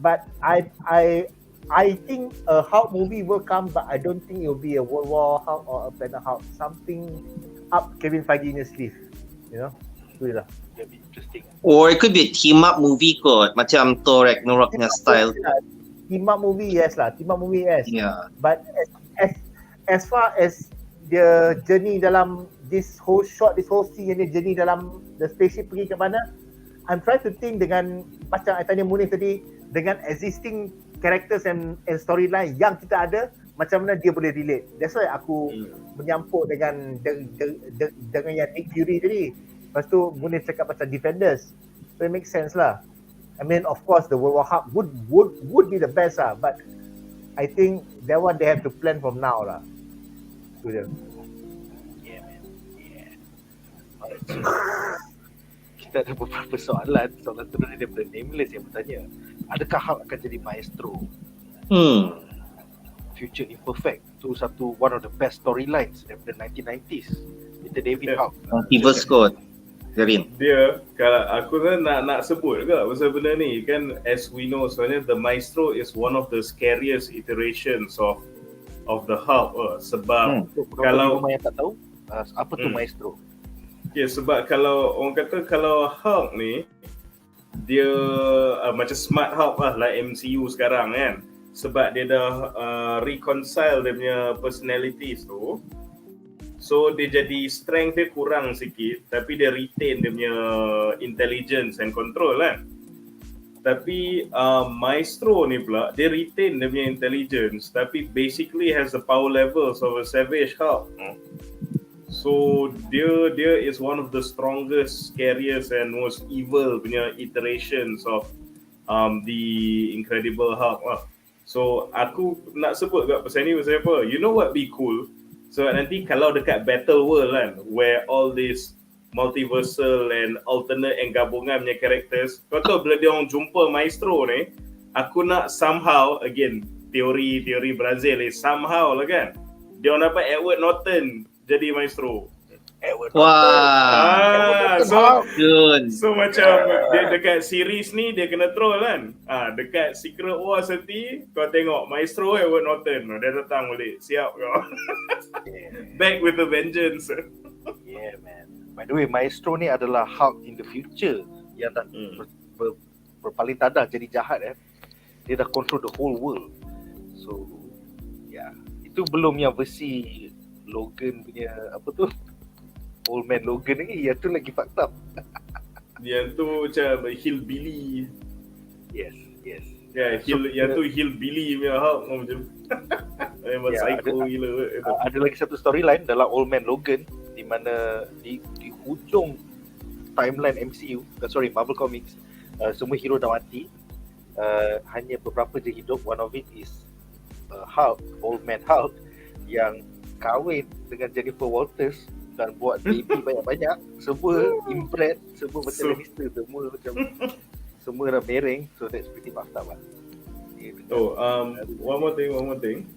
S2: But I think a Hulk movie will come, but I don't think it will be a World War Hulk or a Planet Hulk. Something up Kevin Feige in his sleeve, you know. Itulah.
S1: That'd be interesting.
S5: Or it could be a team up movie kot, macam Thor Ragnaroknya style.
S2: Team up movie, yes lah. Team up movie, yes.
S5: Yeah.
S2: But as far as the journey dalam this whole scene yang dia journey dalam the spaceship pergi ke mana, I'm trying to think dengan macam I tanya Munif tadi, dengan existing characters and storyline yang kita ada, macam mana dia boleh relate. That's why aku menyampuk dengan dengan yang Nick Fury tadi. Lepas tu Munif cakap pasal Defenders. So it makes sense lah. I mean, of course the World War Hulk would be the best lah, but I think that one they have to plan from now lah. Itu dia.
S1: Yeah, man. Yeah. Alright, so kita ada beberapa soalan. Soalan tu daripada Nameless yang bertanya, adakah Hulk akan jadi maestro? Future Imperfect tu one of the best storylines daripada 1990s. Peter David Hulk.
S5: Multiverse kot. Jarin.
S4: Dia, kalau aku nak sebut ke pasal benda ni kan, as we know sebenarnya the Maestro is one of the scariest iterations of the Hulk sebab kalau
S1: yang tak tahu apa tu Maestro.
S4: Okay, sebab kalau orang kata kalau Hulk ni dia macam smart Hulk lah, like MCU sekarang kan, sebab dia dah reconcile dia punya personalities tu. So dia jadi strength dia kurang sikit, tapi dia retain dia punya intelligence and control kan. Tapi Maestro ni pula, dia retain dia punya intelligence, tapi basically has the power levels of a Savage Hulk. So dia is one of the strongest, scariest and most evil punya iterations of the Incredible Hulk lah. So aku nak sebut kat pasal ni pasal apa? You know what be cool? So nanti kalau dekat Battle World kan, where all these multiversal and alternate and gabungan punya characters, kau tahu bila dia orang jumpa Maestro ni, aku nak somehow, again, teori Brazil ni, somehow lah kan, dia orang dapat Edward Norton jadi Maestro.
S5: Wah.
S4: So macam dia dekat series ni dia kena troll kan. Dekat Secret Wars nanti kau tengok Maestro Edward Norton, dia datang balik. Siap kau. Back with a vengeance.
S1: Yeah, man. By the way, Maestro ni adalah Hulk in the future yang dah berpaling tadah jadi jahat Dia dah control the whole world. So, yeah. Itu belum yang versi Logan punya apa tu? Old Man Logan ni, yang tu lagi fucked up.
S4: Yang tu macam hillbilly.
S1: Yes.
S4: Yeah, yang tu hillbilly punya Hulk macam memang psycho gila.
S1: Ada lagi satu storyline dalam Old Man Logan di mana di hujung timeline MCU, Marvel Comics, semua hero dah mati. Hanya beberapa je hidup. One of it is Hulk, Old Man Hulk, yang kahwin dengan Jennifer Walters dan buat baby banyak-banyak, semua inbred, semua macam Lannister, semua dah mereng. So that's pretty fucked up lah.
S4: One more thing.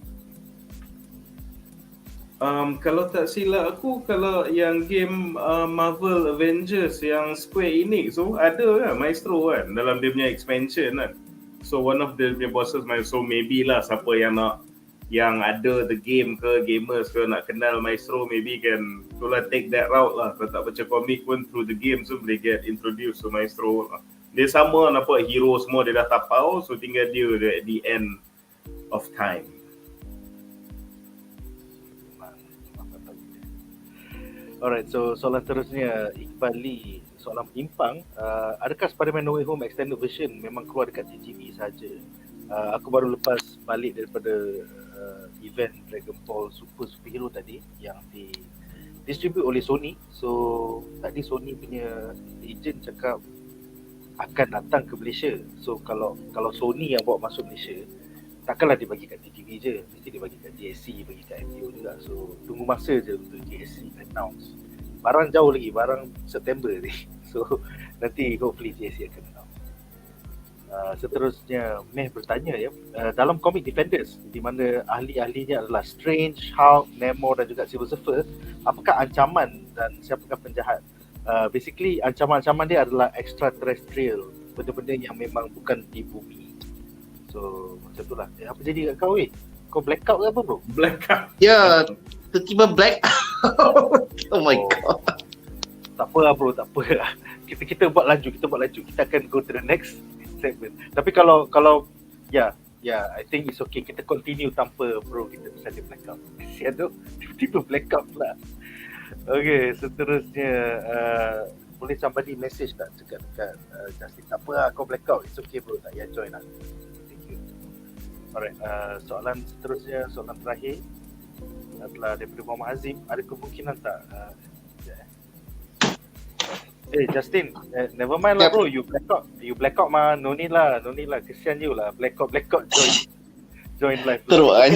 S4: Kalau tak silap aku, kalau yang game Marvel Avengers yang Square Enix tu ada kan Maestro kan dalam dia punya expansion kan. So one of the bosses, so maybe lah siapa yang ada the game ke gamers ke nak kenal Maestro, maybe can take that route lah. Kalau tak baca komik pun through the game so boleh get introduced to Maestro lah. Dia sama nampak hero semua dia dah tapau, so tinggal dia at the end of time.
S1: Alright, so soalan terusnya Iqbal Lee, soalan penyimpang, adakah Spider-Man No Way Home extended version memang keluar dekat TGV saja? Aku baru lepas balik daripada event Dragon Ball Superhero tadi yang distribute oleh Sony. So tadi Sony punya agent cakap akan datang ke Malaysia. So kalau Sony yang bawa masuk Malaysia, takkanlah dia bagi kat TGV je, mesti dia bagi kat JSC, bagi kat MCU juga. So tunggu masa je untuk JSC announce. Barang jauh lagi, barang September ni. So nanti hopefully JSC akan announce. Seterusnya Meh bertanya dalam komik Defenders di mana ahli-ahlinya adalah Strange, Hulk, Namor dan juga Silver Surfer, apakah ancaman dan siapakah penjahat? basically ancaman-ancaman dia adalah extraterrestrial, benda-benda yang memang bukan di bumi. So macam tu lah. Apa jadi kat kau weh? Kau blackout ke apa bro?
S4: Blackout.
S5: Ya, tiba-tiba black. Oh my god.
S1: Tak apa lah bro, tak apa lah. Kita buat laju. Kita akan go to the next segment. Tapi kalau ya, I think it's okay. Kita continue tanpa bro kita bisa dia blackout. Kesian tu, tiba-tiba blackout pula. Okay, seterusnya boleh somebody message tak dekat Justin? Tak apa lah, kau blackout. It's okay bro, tak payah join lah. Thank you. Alright, soalan seterusnya, soalan terakhir adalah daripada Muhammad Azim. Ada kemungkinan tak Justin, never mind lah bro, you blackout mah, no need lah, kesian you lah, blackout join live.
S5: Teruk kan.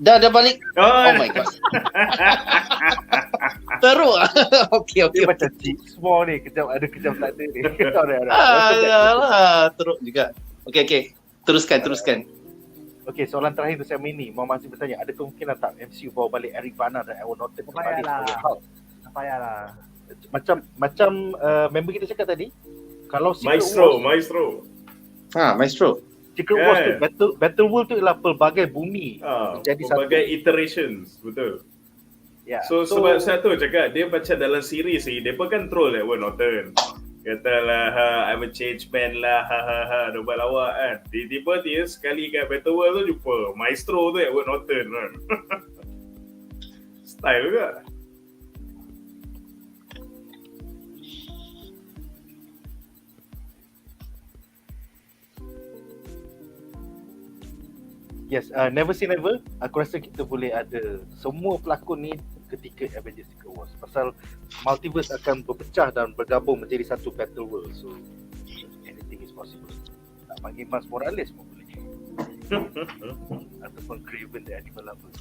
S5: Dah balik. Oh my god. Teruk. Okay.
S1: Dia macam semua ni, kejap ada kejap tak ada ni.
S5: Alah, teruk juga. Okay. Teruskan.
S1: Okay, soalan terakhir untuk segmen ni, Muhammad Azim bertanya, ada kemungkinan tak MCU bawa balik Eric Bana dan Edward Norton kembali sebagai Hulk?
S2: Tak payahlah.
S1: Macam member kita cakap tadi, kalau
S4: Maestro.
S5: Maestro.
S1: Secret Wars tu, Battle World tu ialah pelbagai bumi
S4: Jadi pelbagai iterations, betul.
S1: Yeah.
S4: So sebab satu cakap dia macam dalam siri dia pun kan troll Edward Norton. Katalah I'm a change man lah, dia buat lawak kan. Tiba-tiba dia sekali kat Battle World tu jumpa Maestro tu Edward Norton kan. Style juga.
S1: Yes, never say never. Aku rasa kita boleh ada semua pelakon ni ketika Avengers Secret Wars. Pasal multiverse akan berpecah dan bergabung menjadi satu battle world. So anything is possible. Nak panggil Miles Morales pun boleh. Ataupun Craven the Animal Lover.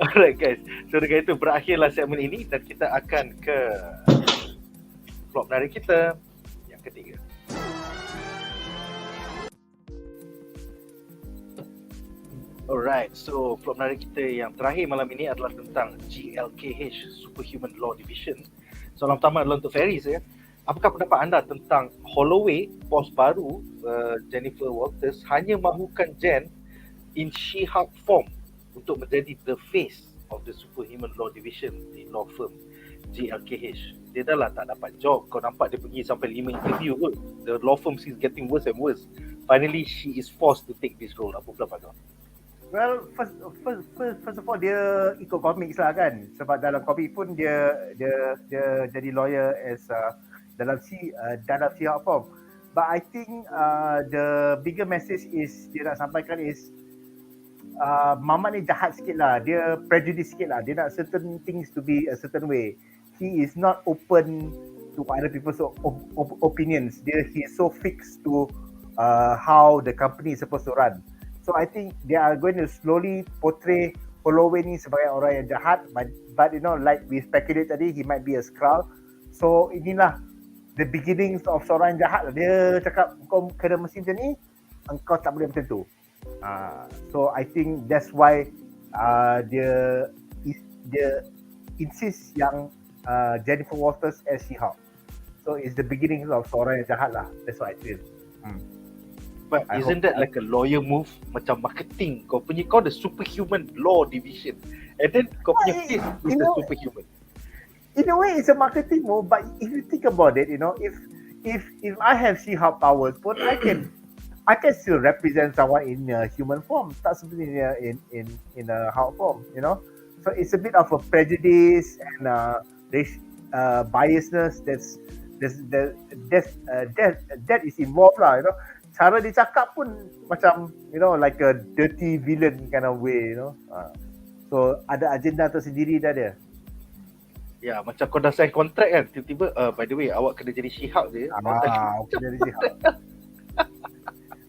S1: Alright guys. So dengan itu berakhirlah segmen ini dan kita akan ke vlog menarik kita yang ketiga. Alright, so vlog menarik kita yang terakhir malam ini adalah tentang GLK&H, Superhuman Law Division. Soalan pertama adalah untuk Ferry saya. Apakah pendapat anda tentang Holloway, bos baru Jennifer Walters hanya mahukan Jen in She-Hulk form untuk menjadi the face of the Superhuman Law Division di law firm GLK&H. Dia dah lah tak dapat job. Kau nampak dia pergi sampai 5 interview kot. The law firm is getting worse and worse. Finally, she is forced to take this role. Apa pendapat kau?
S2: Well, first of all dia ikut comics lah kan. Sebab dalam komik pun dia jadi lawyer as dalam She-Hulk form. But I think the bigger message is dia nak sampaikan is Mamat ni jahat sikit lah. Dia prejudice sikit lah. Dia nak certain things to be a certain way. He is not open to other people's opinions. He is so fixed to how the company is supposed to run. So I think they are going to slowly portray Holloway ni sebagai orang yang jahat, but you know, like we speculate tadi, he might be a Skrull. So inilah the beginnings of seorang yang jahat lah. Dia cakap kau kena mesin macam ni, engkau tak boleh macam tu. So I think that's why dia insist yang Jennifer Walters as She-Hulk. So it's the beginnings of seorang yang jahat lah. That's what I feel.
S1: But isn't that like a lawyer move? Macam marketing. Kau the Superhuman Law Division. And then kau punya face is the Superhuman.
S2: In a way, it's a marketing move. But if you think about it, you know, if I have She-Hulk powers, but I can still represent someone in a human form. Tak seperti in a Hulk form, you know. So it's a bit of a prejudice and biasness that is involved lah, you know. Cara dia cakap pun macam, you know, like a dirty villain kind of way, you know. So ada agenda tersendiri dah dia.
S1: Ya, macam kau dah sign kontrak kan, tiba-tiba by the way awak kena jadi She-Hulk je.
S2: Jadi She-Hulk.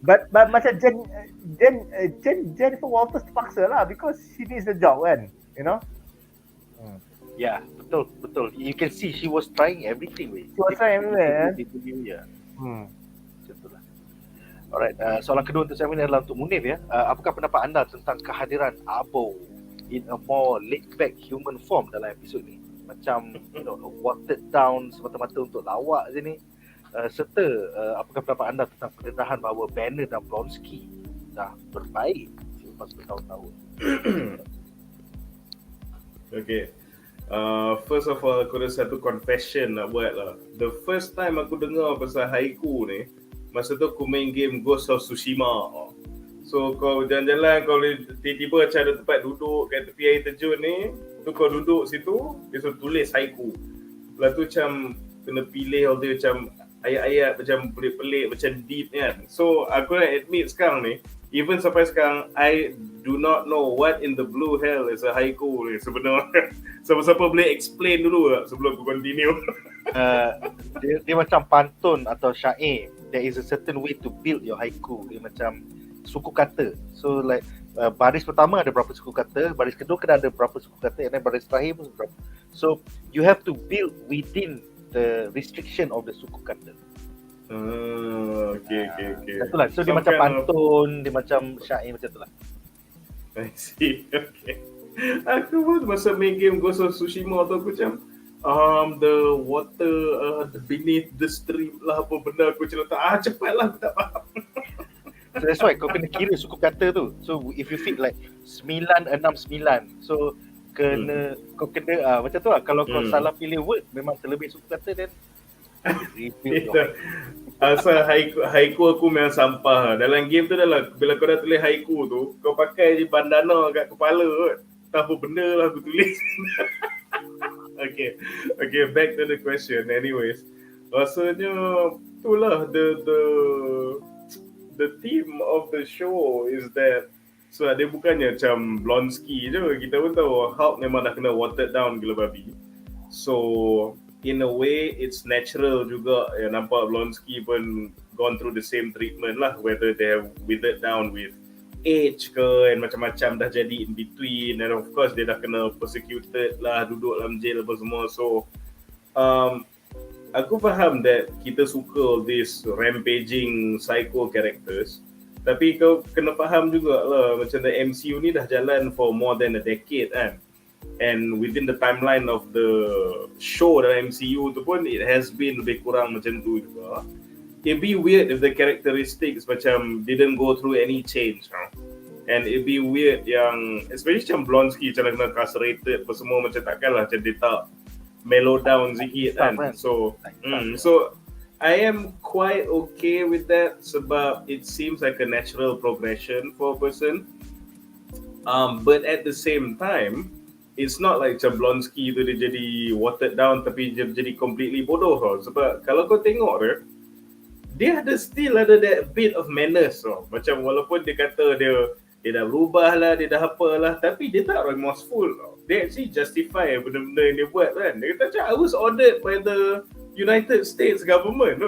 S2: But macam Jennifer Walters terpaksa lah because she needs the job kan, you know.
S1: Ya, betul. You can see she was trying everything.
S2: She was trying everywhere.
S1: Ya. Betul lah. Alright, soalan kedua untuk saya ini adalah untuk Munif ya. Apakah pendapat anda tentang kehadiran Abo in a more laid back human form dalam episod ni. Macam watered down semata-mata untuk lawak je ni. Serta apakah pendapat anda tentang pendedahan bahawa Banner dan Blonsky dah berbaik selepas bertahun-tahun?
S4: Okay. First of all, aku ada satu confession nak buat lah. The first time aku dengar pasal haiku ni, masa tu aku main game Ghost of Tsushima. So kau jalan-jalan, kau tiba-tiba macam ada tempat duduk kat tepi air terjun ni, tu kau duduk situ, dia suruh tulis haiku. Lepas tu macam kena pilih all dia macam ayat-ayat macam pelik-pelik, macam deep kan. So aku nak admit sekarang ni, even sampai sekarang, I do not know what in the blue hell is a haiku ni sebenarnya. Siapa-siapa boleh explain dulu tak sebelum aku continue?
S1: Dia macam pantun atau syair. There is a certain way to build your haiku. Dia macam suku kata. So like baris pertama ada berapa suku kata, baris kedua kena ada berapa suku kata, and then baris terakhir pun berapa. So you have to build within the restriction of the suku kata.
S4: Okay.
S1: Itulah. So dia macam pantun, dia macam syair macam itulah.
S4: I see. Okay. Aku pun masa main game Ghost of Tsushima tu aku macam the water beneath the stream lah apa benda aku macam cepatlah aku tak faham.
S1: So that's why kau kena kira suku kata tu. So if you fit like 969, so kau kena macam tu lah. Kalau kau salah pilih word, memang terlebih suku kata, then
S4: asal haiku aku memang sampah. Dalam game tu dah lah, bila kau dah tulis haiku tu, kau pakai je bandana kat kepala kot. Tak apa benda lah aku tulis. Okay, back to the question. Anyways, rasanya itulah the theme of the show is that, so dia bukannya macam Blonsky je. Kita pun tahu Hulk memang dah kena watered down gila babi. So in a way it's natural juga nampak Blonsky pun gone through the same treatment lah, whether they have withered down with age ke and macam-macam dah jadi in between, and of course dia dah kena persecuted lah, duduk dalam jail apa semua. So aku faham that kita suka all these rampaging psycho characters, tapi kau kena faham juga lah macam the MCU ni dah jalan for more than a decade kan, and within the timeline of the show dalam MCU tu pun it has been lebih kurang macam tu juga. It'd be weird if the characteristics macam didn't go through any change, and it'd be weird yang especially macam Blonsky macam kena castrated apa semua, macam takkan lah macam dia tak mellow down sikit kan. So I am quite okay with that sebab it seems like a natural progression for a person, but at the same time it's not like macam Blonsky tu dia jadi watered down tapi dia jadi completely bodoh tau. Sebab kalau kau tengok dia still ada that bit of menace tau. Macam walaupun dia kata dia dah berubah lah, dia dah apalah, tapi dia tak remorseful tau. Dia actually justify benda-benda yang dia buat kan. Dia kata macam I was ordered by the United States government.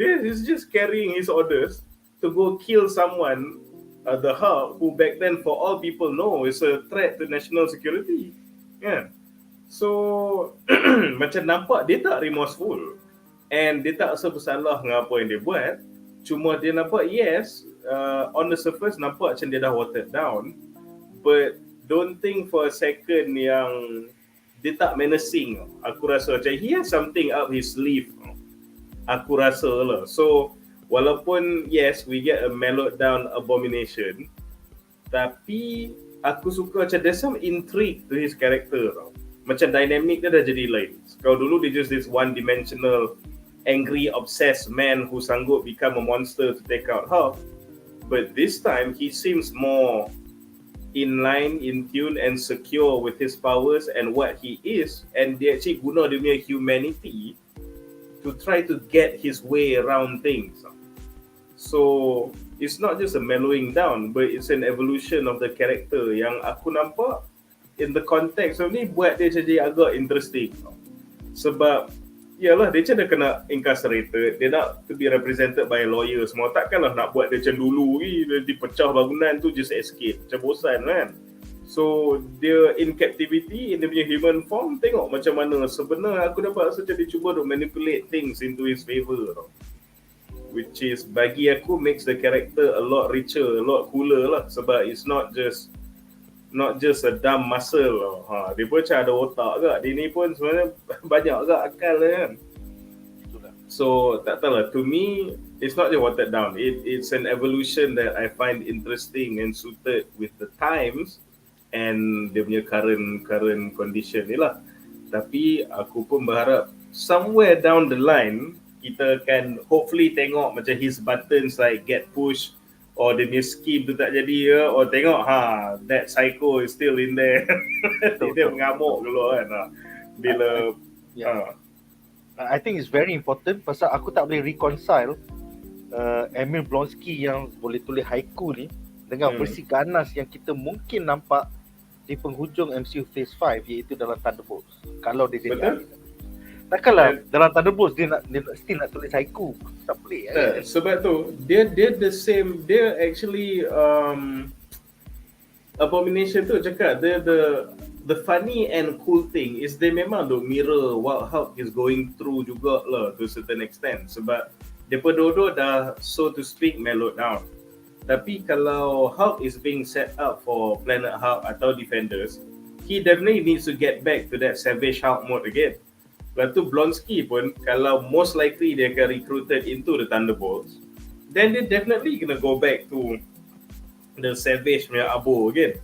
S4: Dia is just carrying his orders to go kill someone, the Hulk, who back then for all people know is a threat to national security. Yeah. So macam nampak dia tak remorseful, and dia tak rasa bersalah dengan apa yang dia buat. Cuma dia nampak on the surface nampak macam dia dah watered down, but don't think for a second yang dia tak menacing. Aku rasa macam he has something up his sleeve. Aku rasa lah. So walaupun we get a mellowed down abomination, tapi aku suka macam there's some intrigue to his character tau. Macam dynamic dia dah jadi lain. Kalau dulu dia just this one dimensional angry obsessed man who sanggup become a monster to take out Hulk, but this time he seems more in line, in tune and secure with his powers and what he is, and dia actually guna dia punya humanity to try to get his way around things. So it's not just a mellowing down, but it's an evolution of the character yang aku nampak in the context of ni buat dia jadi agak interesting. Sebab yalah, dia macam dah kena incarcerated, dia nak to be represented by a lawyer semua. Takkanlah nak buat dia macam dulu dia dipecah bangunan tu just escape, macam bosan kan. So dia in captivity, in dia punya human form, tengok macam mana sebenarnya aku dapat rasa macam dia cuba to manipulate things into his favor tau. Which is bagi aku makes the character a lot richer, a lot cooler lah. Sebab it's not just not just a dumb muscle. Dia pun macam ada otak agak. Dia ni pun sebenarnya banyak agak akal kan. So tak tahulah, to me it's not just watered down. It's an evolution that I find interesting and suited with the times and dia punya current condition ni lah. Tapi aku pun berharap somewhere down the line kita can hopefully tengok macam his buttons like get push or dia punya scheme tu tak jadi ke, or tengok that psycho is still in there. Dia mengamuk dulu kan bila
S1: I think it's very important pasal aku tak boleh reconcile Emil Blonsky yang boleh tulis haiku ni dengan versi ganas yang kita mungkin nampak di penghujung MCU Phase 5 iaitu dalam Thunderbolts. Kalau dia jadi takkanlah dalam Thunderbolts dia still nak tulis haiku. Tak boleh
S4: sebab tu dia the same, dia actually Abomination tu cakap the funny and cool thing is they memang do mirror what Hulk is going through jugalah to a certain extent, sebab dia dua-dua dah so to speak mellowed down. Tapi kalau Hulk is being set up for Planet Hulk atau Defenders, he definitely needs to get back to that savage Hulk mode again. Lepas tu Blonsky pun kalau most likely dia akan recruited into the Thunderbolts, then dia definitely gonna go back to the savage punya abo again.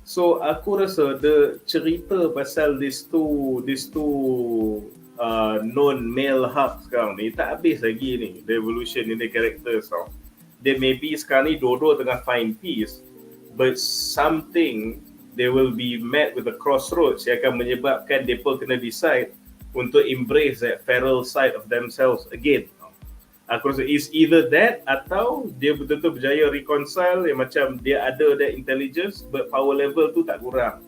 S4: So aku rasa the cerita pasal these two non-male Hulk sekarang ni tak habis lagi ni, the evolution in the characters tau. They maybe sekarang ni dua-dua tengah find peace, but something they will be met with a crossroads yang akan menyebabkan mereka kena decide untuk embrace that feral side of themselves again. Aku rasa is either that atau dia betul-betul berjaya reconcile yang macam dia ada that intelligence but power level tu tak kurang.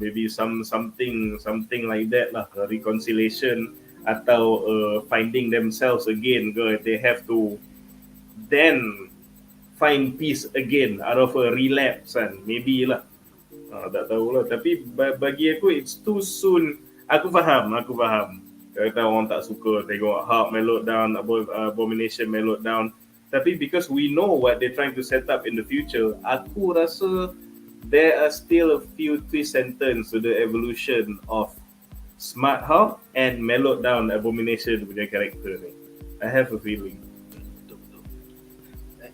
S4: Maybe something like that lah, reconciliation atau finding themselves again ke, they have to then find peace again out of a relapse kan, maybe lah. Tak tahulah, tapi bagi aku it's too soon. Aku faham. Kadang-kadang orang tak suka tengok Hulk mellowed down, Abomination mellowed down. Tapi because we know what they're trying to set up in the future, aku rasa there are still a few twist and turns to the evolution of Smart Hulk and mellowed down Abomination punya karakter ni. I have a feeling.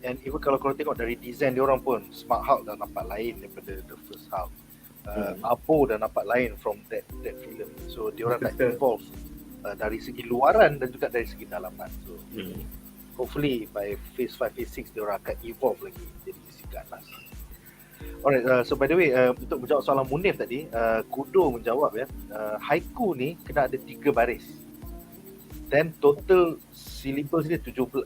S1: And even kalau korang tengok dari design dia orang pun, Smart Hulk dah nampak lain daripada the first Hulk. Apo dah nampak lain from that film. So dia orang dah evolve dari segi luaran dan juga dari segi dalaman. So hopefully by phase 5, phase 6 dia orang akan evolve lagi jadi si ganas. Alright, so by the way, untuk menjawab soalan Munif tadi, Kudo menjawab haiku ni kena ada 3 baris. Then total syllables dia 17.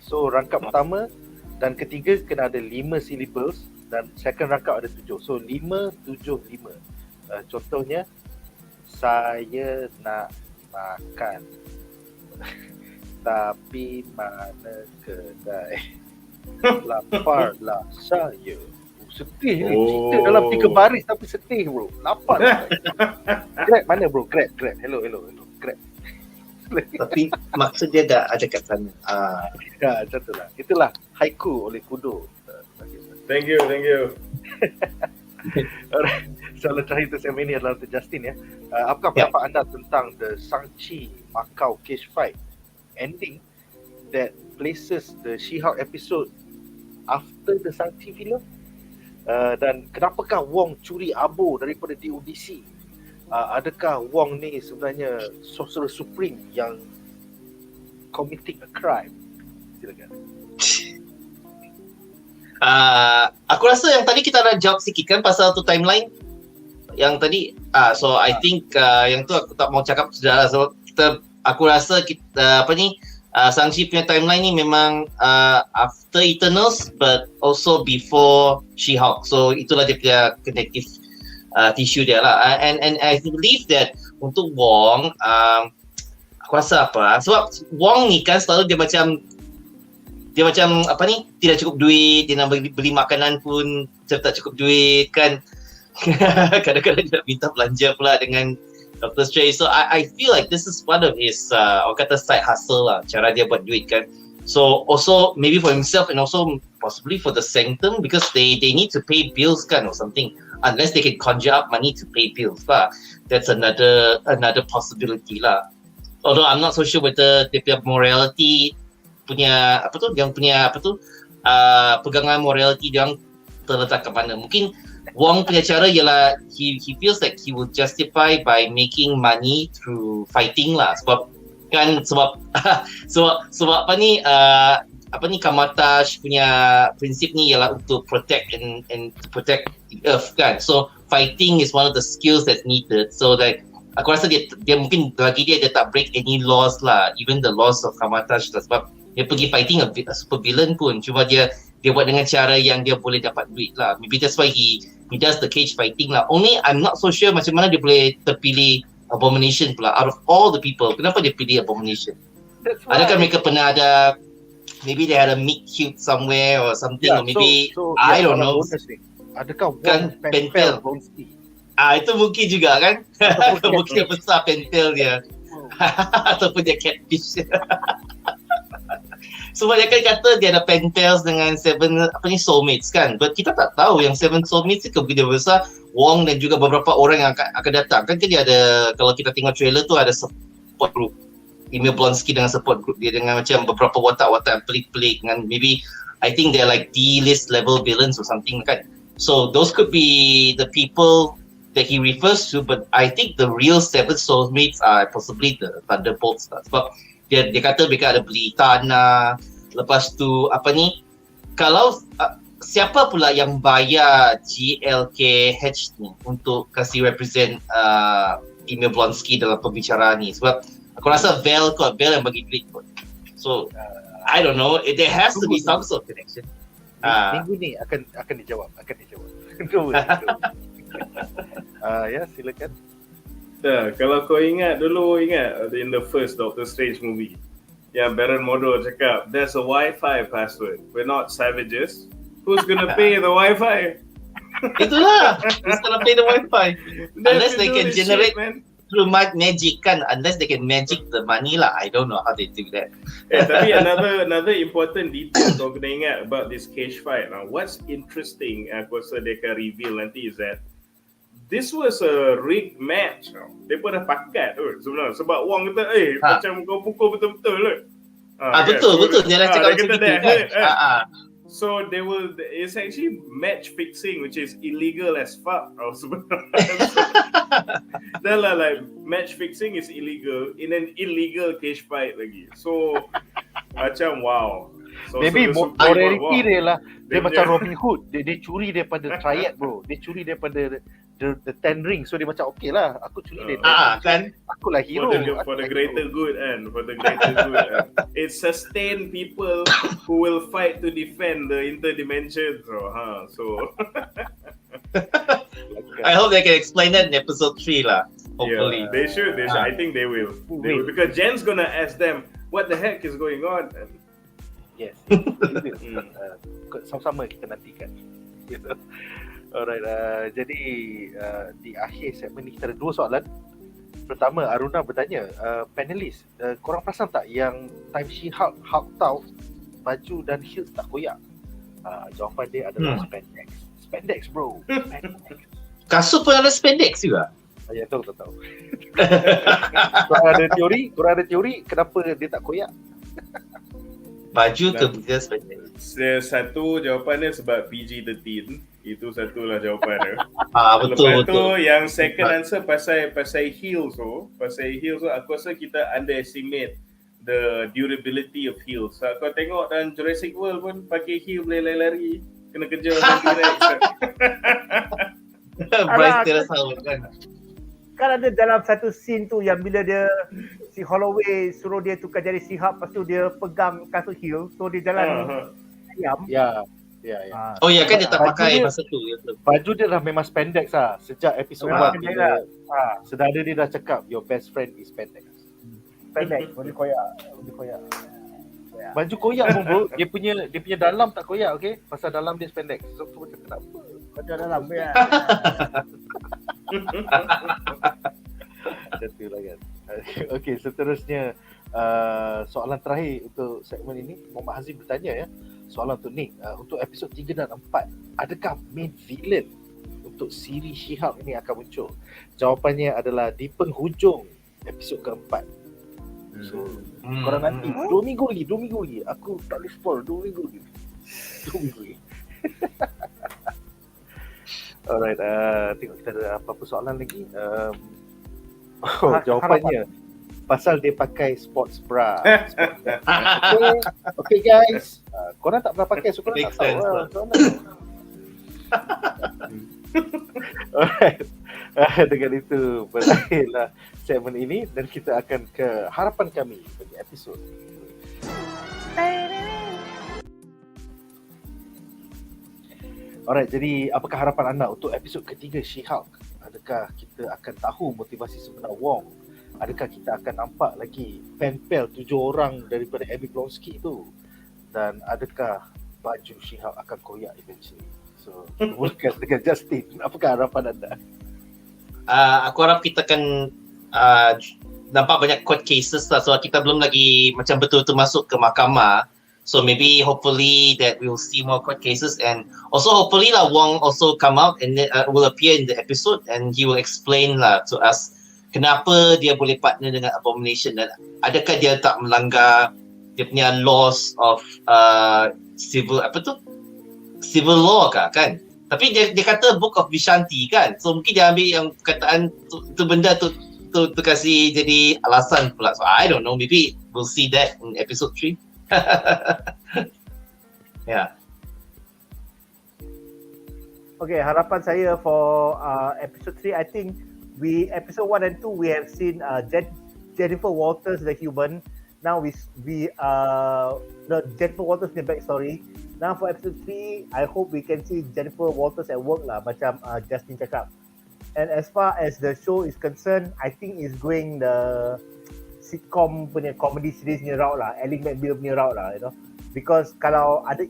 S1: So rangkap pertama dan ketiga kena ada 5 syllables dan second rangkap ada 7. So 5, 7, 5. Contohnya, saya nak makan tapi mana kedai, laparlah saya. Sedih ni, cerita dalam 3 baris tapi sedih bro, lapar. Grab mana bro? Grab. Hello. Grab.
S5: Tapi maksud dia dah ada kat sana.
S1: Ya, macam tu lah. Itulah haiku oleh Kudo.
S4: Thank you.
S1: Alright. Soalan terakhir untuk segmen ini adalah untuk Justin ya. Apakah pendapat anda tentang the Shang-Chi Macau cage fight ending that places the She-Hulk episode after the Shang-Chi film? Dan kenapakah Wong curi abo daripada DODC? Adakah Wong ni sebenarnya Sorcerer Supreme yang committing a crime? Silakan.
S5: Aku rasa yang tadi kita dah jawab sikit kan pasal tu timeline yang tadi. So I think yang tu aku tak mau cakap sudah lah. So aku rasa kita Shang-Chi punya timeline ni memang after Eternals but also before She-Hulk. So itulah dia punya connective tissue dia lah. And I believe that untuk Wong, aku rasa sebab Wong ni kan selalu dia macam tidak cukup duit, dia nak beli makanan pun tak cukup duit kan. Kadang-kadang dia nak minta belanja pula dengan Doctor Strange. So I feel like this is one of his orang kata side hustle lah, cara dia buat duit kan. So also maybe for himself and also possibly for the sanctum, because they need to pay bills kan or something, unless they can conjure up money to pay bills lah. That's another possibility lah. Although I'm not so sure whether dia punya morality punya pegangan morality dia terletak ke mana. Mungkin Wong punya cara ialah he feels like he will justify by making money through fighting lah, sebab Kamatash punya prinsip ni ialah untuk protect and to protect the earth kan. So fighting is one of the skills that's needed. So like aku rasa dia mungkin bagi dia tak break any laws lah, even the laws of Kamatash lah, sebab dia pergi fighting a super villain pun, cuma dia buat dengan cara yang dia boleh dapat duit lah. Maybe that's why he does the cage fighting lah. Only I'm not so sure macam mana dia boleh terpilih Abomination pula. Out of all the people, kenapa dia pilih Abomination? Adakah mereka pernah ada, maybe they had a meet cute somewhere or something, or maybe I don't know.
S1: Adakah
S5: Kan pentel? Itu mungkin juga kan. Mungkin dia besar pentel dia. Ataupun dia catfish. Sebab dia kan kata dia ada pentels dengan 7 soulmates kan. But kita tak tahu yang 7 soulmates ni kemudian dia besar Wong dan juga beberapa orang yang akan datang. Kan dia ada, kalau kita tengok trailer tu ada support group. Emil Blonsky dengan support group dia dengan macam beberapa watak-watak pelik-pelik dengan maybe I think they're like D-list level villains or something kan. So those could be the people that he refers to, but I think the real 7 soulmates are possibly the Thunderbolts lah. Sebab dia kata mereka ada beli tanah, lepas tu kalau siapa pula yang bayar GLK&H ni untuk kasih represent Emil Blonsky dalam pembicaraan ni, sebab aku rasa Vel yang bagi duit pun. So I don't know, there has to be some sort of connection.
S1: Minggu ni akan dijawab. Tunggu. Ya, silakan.
S4: Kalau kau ingat in the first Doctor Strange movie, yang Baron Mordo cakap, there's a Wi-Fi password. We're not savages. Who's gonna pay the Wi-Fi?
S5: Itulah, who's gonna pay the Wi-Fi? Unless they can generate through magic kan, unless they can magic the money lah. I don't know how they do that.
S4: Tapi another important detail kau kena ingat about this cage fight. Now, what's interesting, aku rasa dia akan reveal nanti, is that this was a rigged match. Dia pun dah pakat tu sebenarnya. Sebab Wong kata, macam kau pukul betul-betul lah.
S5: Betul. Dia dah cakap macam itu kan.
S4: So it's actually match fixing, which is illegal as fuck. Then like match fixing is illegal in an illegal cage fight lagi. So macam wow. So,
S1: maybe morality dia lah. Dia macam Robin Hood. Dia curi daripada triad bro. Dia curi daripada the ten ring. So dia macam okay lah, aku curi dia
S5: kan.
S1: Aku lah hero.
S4: For the greater good and it sustain people who will fight to defend the interdimension. So
S5: I hope they can explain that in episode 3 lah. Hopefully.
S4: Yeah, they should. I think they will. Because Jen's gonna ask them what the heck is going on.
S1: Yes. Sama-sama kita nantikan. Alright, jadi di akhir segmen ni kita ada 2 soalan. Pertama, Aruna bertanya, panelis, korang perasan tak yang time she Hulk tahu baju dan heels tak koyak? Jawapan dia adalah spandex bro.
S5: Kasut pun ada spandex juga.
S1: Ya, tahu. Korang ada teori kenapa dia tak koyak?
S5: Baju tu dia spandex.
S4: Satu jawapan dia sebab PG-13. Itu satulah jawapan dia.
S5: Betul.
S4: Lepas tu yang second answer pasal heels tu. Aku rasa kita underestimate the durability of heels. Kau tengok dalam Jurassic World pun pakai heel boleh lari. Kena kejar orang T-Rex.
S5: Bryce Dallas Howard kan.
S2: Kan ada dalam satu scene tu yang bila dia si Holloway suruh dia tukar jadi She-Hulk, lepas tu dia pegang kasut heel, so dia jalan ayam.
S1: Ya.
S5: Oh ya kan dia tak pakai masa tu.
S1: Baju dia dah memang spandex lah. Sejak episod 1 sedara dia dah cakap your best friend is spandex.
S2: Spandex, boleh koyak.
S1: Baju koyak pun bro, dia punya dalam tak koyak, okey? Pasal dalam dia spandex. So tu macam kenapa?
S2: Baju dalam ya.
S1: Jatuh lah kan. Okey, seterusnya soalan terakhir untuk segmen ini, Muhammad Hazim bertanya ya. Soalan untuk Nick, untuk episod 3 dan 4, adakah main villain untuk siri She-Hulk ini akan muncul? Jawapannya adalah di penghujung episod keempat. So, korang nanti 2 minggu lagi. Aku tak boleh spoil, 2 minggu lagi. Alright, tengok kita ada apa-apa soalan lagi. Jawapannya pasal dia pakai sports bra. Okay guys, korang tak pernah pakai, so korang tak tahu. Alright, dengan itu berakhirlah segmen ini dan kita akan ke harapan kami bagi episod. Alright, jadi apakah harapan anda untuk episod ketiga She-Hulk? Adakah kita akan tahu motivasi sebenar Wong? Adakah kita akan nampak lagi pen-pel 7 orang daripada Abby Blonsky tu? Dan adakah baju She-Hulk akan koyak eventually? So, kita mulakan dengan Justin. Apakah harapan anda?
S5: Aku harap kita akan nampak banyak court cases lah. So kita belum lagi macam betul-betul masuk ke mahkamah. So maybe hopefully that we will see more court cases, and also hopefully lah Wong also come out and will appear in the episode and he will explain lah to us kenapa dia boleh partner dengan Abomination dan adakah dia tak melanggar dia punya laws of civil law kan? Tapi dia kata Book of Vishanti kan, so mungkin dia ambil yang perkataan tu benda tu kasih jadi alasan pula. So I don't know, maybe we'll see that in episode 3. Yeah.
S2: Okay, harapan saya for episode 3, I think episode 1 and 2 we have seen Jennifer Walters the human. Now Jennifer Walters the backstory. Now for episode 3, I hope we can see Jennifer Walters at work lah, macam Justin cakap. And as far as the show is concerned, I think it's going the sitcom punya comedy series punya route lah, Ally McBeal punya route lah, you know. Because kalau ada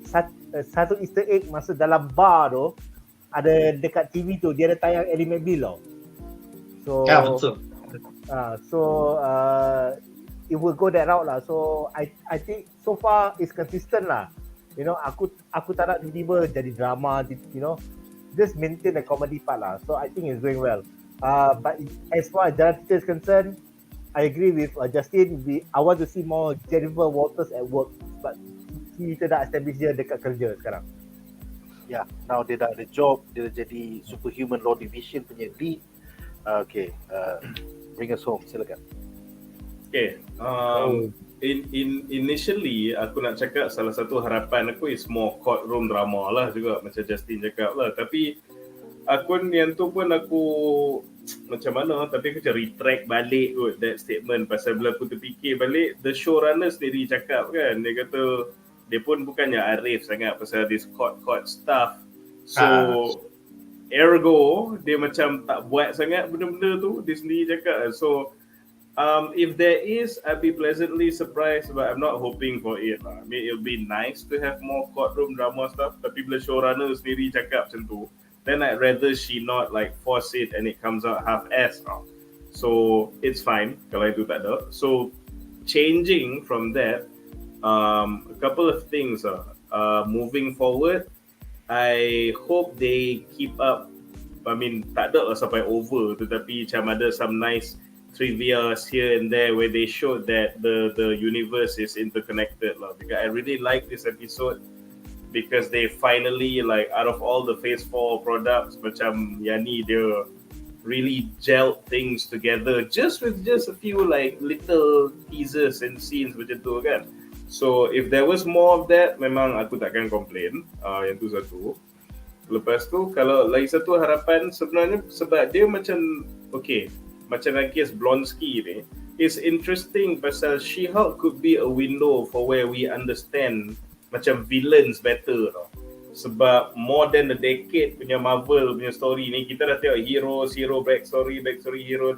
S2: satu Easter egg masa dalam bar tu, ada dekat TV tu, dia ada tayang Ally McBeal tau. So,
S5: ya betul.
S2: It will go that route lah. So I think so far it's consistent lah. You know, aku tak nak tiba-tiba jadi drama, you know. Just maintain the comedy part lah. So I think it's going well. But as far as jalan cerita is concerned, I agree with Justin. I want to see more Jennifer Walters at work. But kita dah establish dia dekat kerja sekarang.
S1: Yeah, now dia dah ada job. Dia dah jadi Superhuman Law Division punya lead. Okay, bring us home. Silakan.
S4: Okay, initially aku nak cakap salah satu harapan aku is more courtroom drama lah juga macam Justin cakap lah. Tapi akun yang tu pun aku macam mana, tapi aku macam retract balik kot that statement pasal bila aku terfikir balik, the showrunner sendiri cakap kan, dia kata dia pun bukannya arif sangat pasal this court stuff. So ergo dia macam tak buat sangat benda-benda tu, dia sendiri cakap. So if there is, I'll be pleasantly surprised, but I'm not hoping for it lah. I mean, it'll be nice to have more courtroom drama stuff, tapi bila showrunner sendiri cakap macam tu, then I'd rather she not like force it and it comes out half-assed now. So it's fine kalau itu tak ada. So changing from that, a couple of things. Moving forward, I hope they keep up. I mean, tak ada lah sampai over, tetapi macam ada some nice trivia here and there where they showed that the universe is interconnected lah. Because I really like this episode because they finally, like, out of all the Phase 4 products, macam yang ni dia really gelled things together just with just a few like little teasers and scenes macam tu kan. So if there was more of that, memang aku takkan complain. Yang tu satu. Lepas tu kalau lagi satu harapan sebenarnya sebab dia macam okay, macam kes Blonsky ni, it's interesting pasal She-Hulk could be a window for where we understand macam villains better tau. Sebab more than a decade punya Marvel punya story ni, kita dah tengok hero, backstory, hero,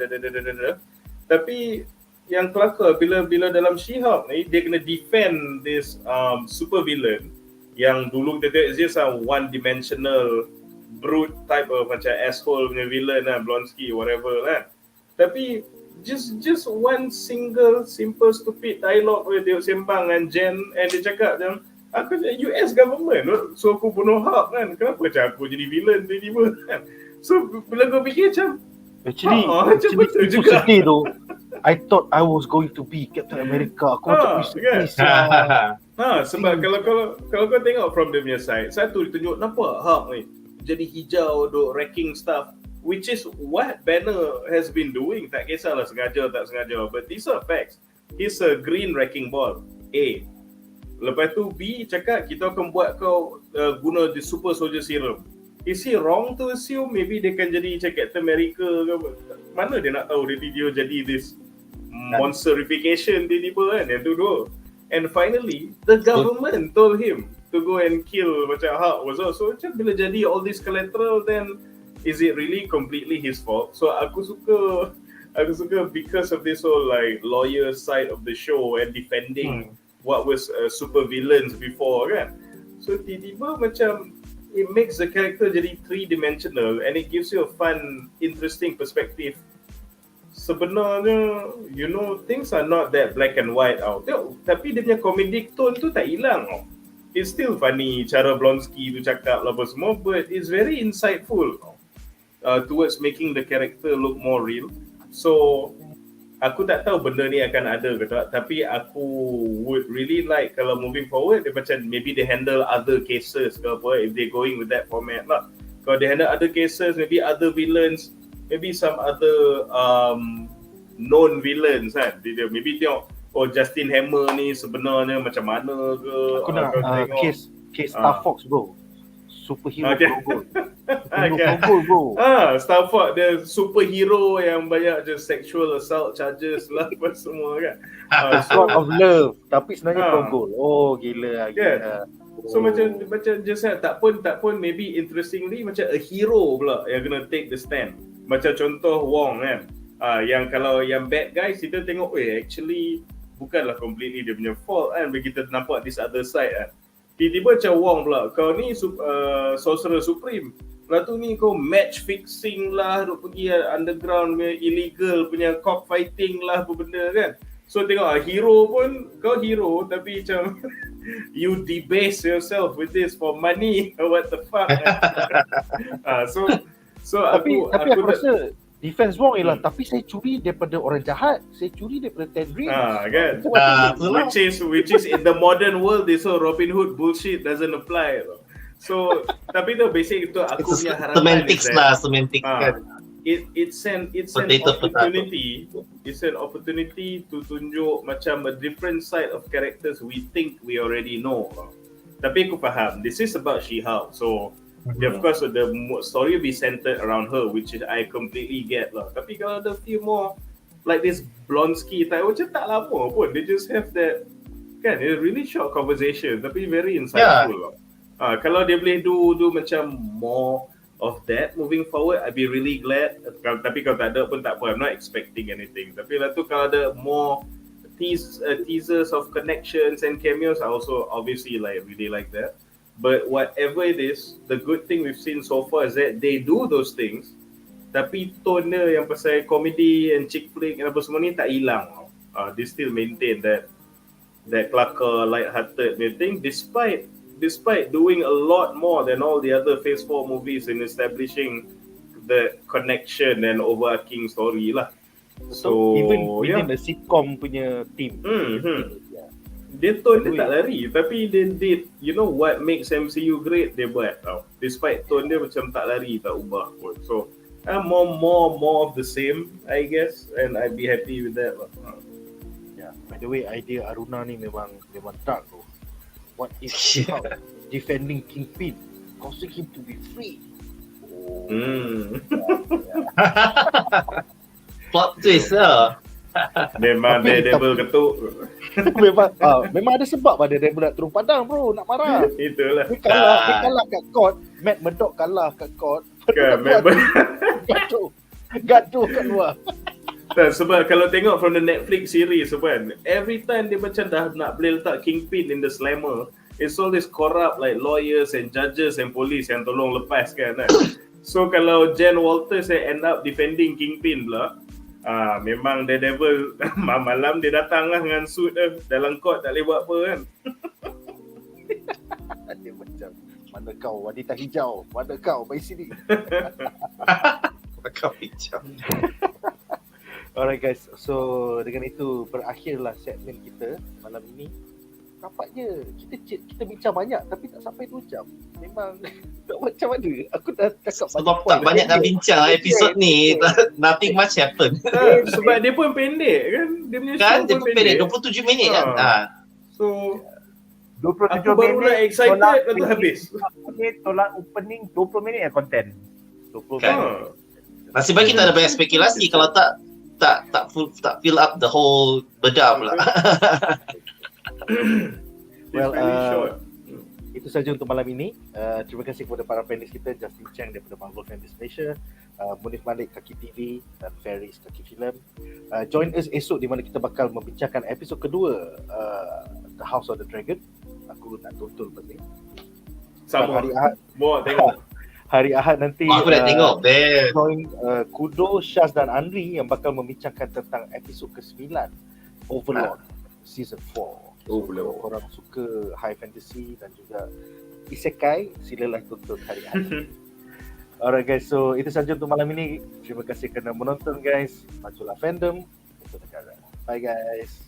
S4: tapi yang kelakar bila dalam She-Hulk ni, dia kena defend this super villain yang dulu kita tengok is just a one-dimensional brute type of macam asshole punya villain lah, Blonsky, whatever lah. Tapi just one single simple stupid dialogue dia sembang dengan Jen, and dia cakap macam aku US government so aku bunuh Hulk kan, kenapa macam aku jadi villain tiba-tiba kan. So bila aku fikir macam
S1: Actually
S4: betul
S1: itu
S4: juga.
S1: sedih tu. I thought I was going to be Captain America. Aku macam
S4: kan? Sebab
S1: Hmm.
S4: kalau kau tengok from the punya side, satu ditunjuk nampak Hulk ni jadi hijau duk wrecking stuff, which is what Banner has been doing. Tak kisahlah sengaja tak sengaja, but these are facts. He's a green wrecking ball. A. Lepas tu B cakap kita akan buat kau guna the super soldier serum. Is he wrong to assume maybe dia kan jadi macam Captain America ke apa? Mana dia nak tahu dia jadi this monsterification tiba-tiba kan, yang tu dua. And finally, the government told him to go and kill macam Hulk was all. So macam bila jadi all this collateral, then is it really completely his fault? So aku suka because of this whole like lawyer side of the show and defending what was super villains before kan. So tiba-tiba macam it makes the character jadi three-dimensional and it gives you a fun, interesting perspective. Sebenarnya, you know, things are not that black and white out. Tapi dia punya comedic tone tu tak hilang. It's still funny, cara Blonsky tu cakap lah apa semua, but it's very insightful towards making the character look more real. So, aku tak tahu benda ni akan ada ke tak, tapi aku would really like kalau moving forward, dia macam maybe they handle other cases ke apa, if they going with that format lah. Kalau they handle other cases, maybe other villains, maybe some other known villains kan. Maybe tengok Justin Hammer ni sebenarnya macam mana ke.
S1: Aku nak case Star Fox bro. Superhero Progol. Progol bro.
S4: Star Fox dia superhero yang banyak je sexual assault charges lah apa semua kan.
S1: Sword of Love tapi sebenarnya Progol. Oh gila.
S4: So macam just tak pun maybe interestingly macam a hero pula yang kena take the stand. Macam contoh Wong kan. Yang kalau yang bad guys kita tengok actually bukanlah completely dia punya fault kan, bila kita nampak this other side kan. Tiba-tiba macam Wong pula, kau ni sorcerer supreme. Lepas tu ni kau match fixing lah, duk pergi underground punya illegal punya cockfighting lah apa benda kan. So tengok hero pun kau hero tapi macam you debase yourself with this for money. What the fuck kan? So
S1: aku rasa defense Wong ialah tapi saya curi daripada orang jahat, saya curi daripada Tendrin.
S4: Kan. Which is in the modern world this whole Robin Hood bullshit doesn't apply. So tapi tu basic itu aku punya harapan.
S5: Semantics kan.
S4: It's an opportunity to tunjuk macam a different side of characters we think we already know. Tapi aku faham this is about She-Hulk, so of course the story will be centered around her, which I completely get lah. Tapi kalau ada few more like this Blonsky type, macam tak lama pun, they just have that kan, a really short conversation tapi very insightful lah. Kalau dia boleh do macam more of that moving forward, I'd be really glad. Tapi kalau tak ada pun tak apa, I'm not expecting anything. Tapi lah tu kalau ada more teasers of connections and cameos, I also obviously like really like that. But whatever it is, the good thing we've seen so far is that they do those things, tapi tone yang pasal comedy and chick flick and apa semua ni tak hilang. They still maintain that kelakar, light-hearted thing, despite doing a lot more than all the other Phase 4 movies in establishing the connection and overarching story lah. So
S1: even within the sitcom punya team.
S4: Dia tone dia tak lari, tapi dia did, you know what makes MCU great, dia buat tau. Despite tone dia macam tak lari, tak ubah pun. So more of the same, I guess, and I'd be happy with that lah.
S1: By the way, idea Aruna ni memang dark tu. What if defending Kingpin, causing him to be free?
S5: Plot twist lah.
S4: Memang Daredevil ketuk.
S1: memang ada sebab pada Daredevil nak turun padang bro, nak marah.
S4: Itulah.
S1: Dia kalah kat court, Matt Murdock kalah kat court. Gaduh kat luar.
S4: Sebab kalau tengok from the Netflix series kan, every time dia macam dah nak boleh letak Kingpin in the slammer, it's all this corrupt like lawyers and judges and police yang tolong lepaskan kan. So kalau Jen Walters end up defending Kingpin pula, Memang Daredevil malam dia datang lah dengan suit dia. Dalam court tak boleh buat apa kan.
S1: Dia macam, mana kau wanita hijau? Mana kau? Mari sini.
S5: Kau hijau.
S1: Alright guys, so dengan itu berakhirlah segmen kita malam ini. Nampaknya kita bincang banyak tapi tak sampai 2 jam. Memang tak macam mana. Aku dah cakap
S5: Sebab tak banyak nak bincang episod ni. Nothing much happen.
S4: Sebab dia pun pendek kan. Dia punya
S5: Kan
S4: show
S5: dia
S4: pun
S5: pun pendek 27 minit kan.
S4: So
S2: 27
S4: aku baru nak excited lepas tu habis.
S2: Tolak opening 20 minit ya konten.
S1: 20
S5: Kan?
S1: minit.
S5: Nasib baik kita ada banyak spekulasi. Kalau tak fill up the whole bedah pula.
S1: Well,
S4: Very short.
S1: itu saja untuk malam ini. Terima kasih kepada para panelis kita, Justin Chang daripada Marvel Fans Malaysia, Munif Malik Kaki TV dan Ferris Kaki Film. Join us esok di mana kita bakal membincangkan episod kedua The House of the Dragon. Aku nak tonton lepas ni.
S4: Sama.
S1: Hari Ahad,
S4: Bawa tengok.
S1: hari Ahad nanti
S5: Aku dah tengok. Best.
S1: join Kudo, Syaz dan Andri yang bakal membincangkan tentang episod ke-9 Overlord Season 4.
S4: Oh,
S1: Kalau korang suka high fantasy dan juga isekai, silalah tonton hari Ahad. Alright guys, so itu saja untuk malam ini. Terima kasih kerana menonton guys. Majulah fandom untuk negara. Bye guys.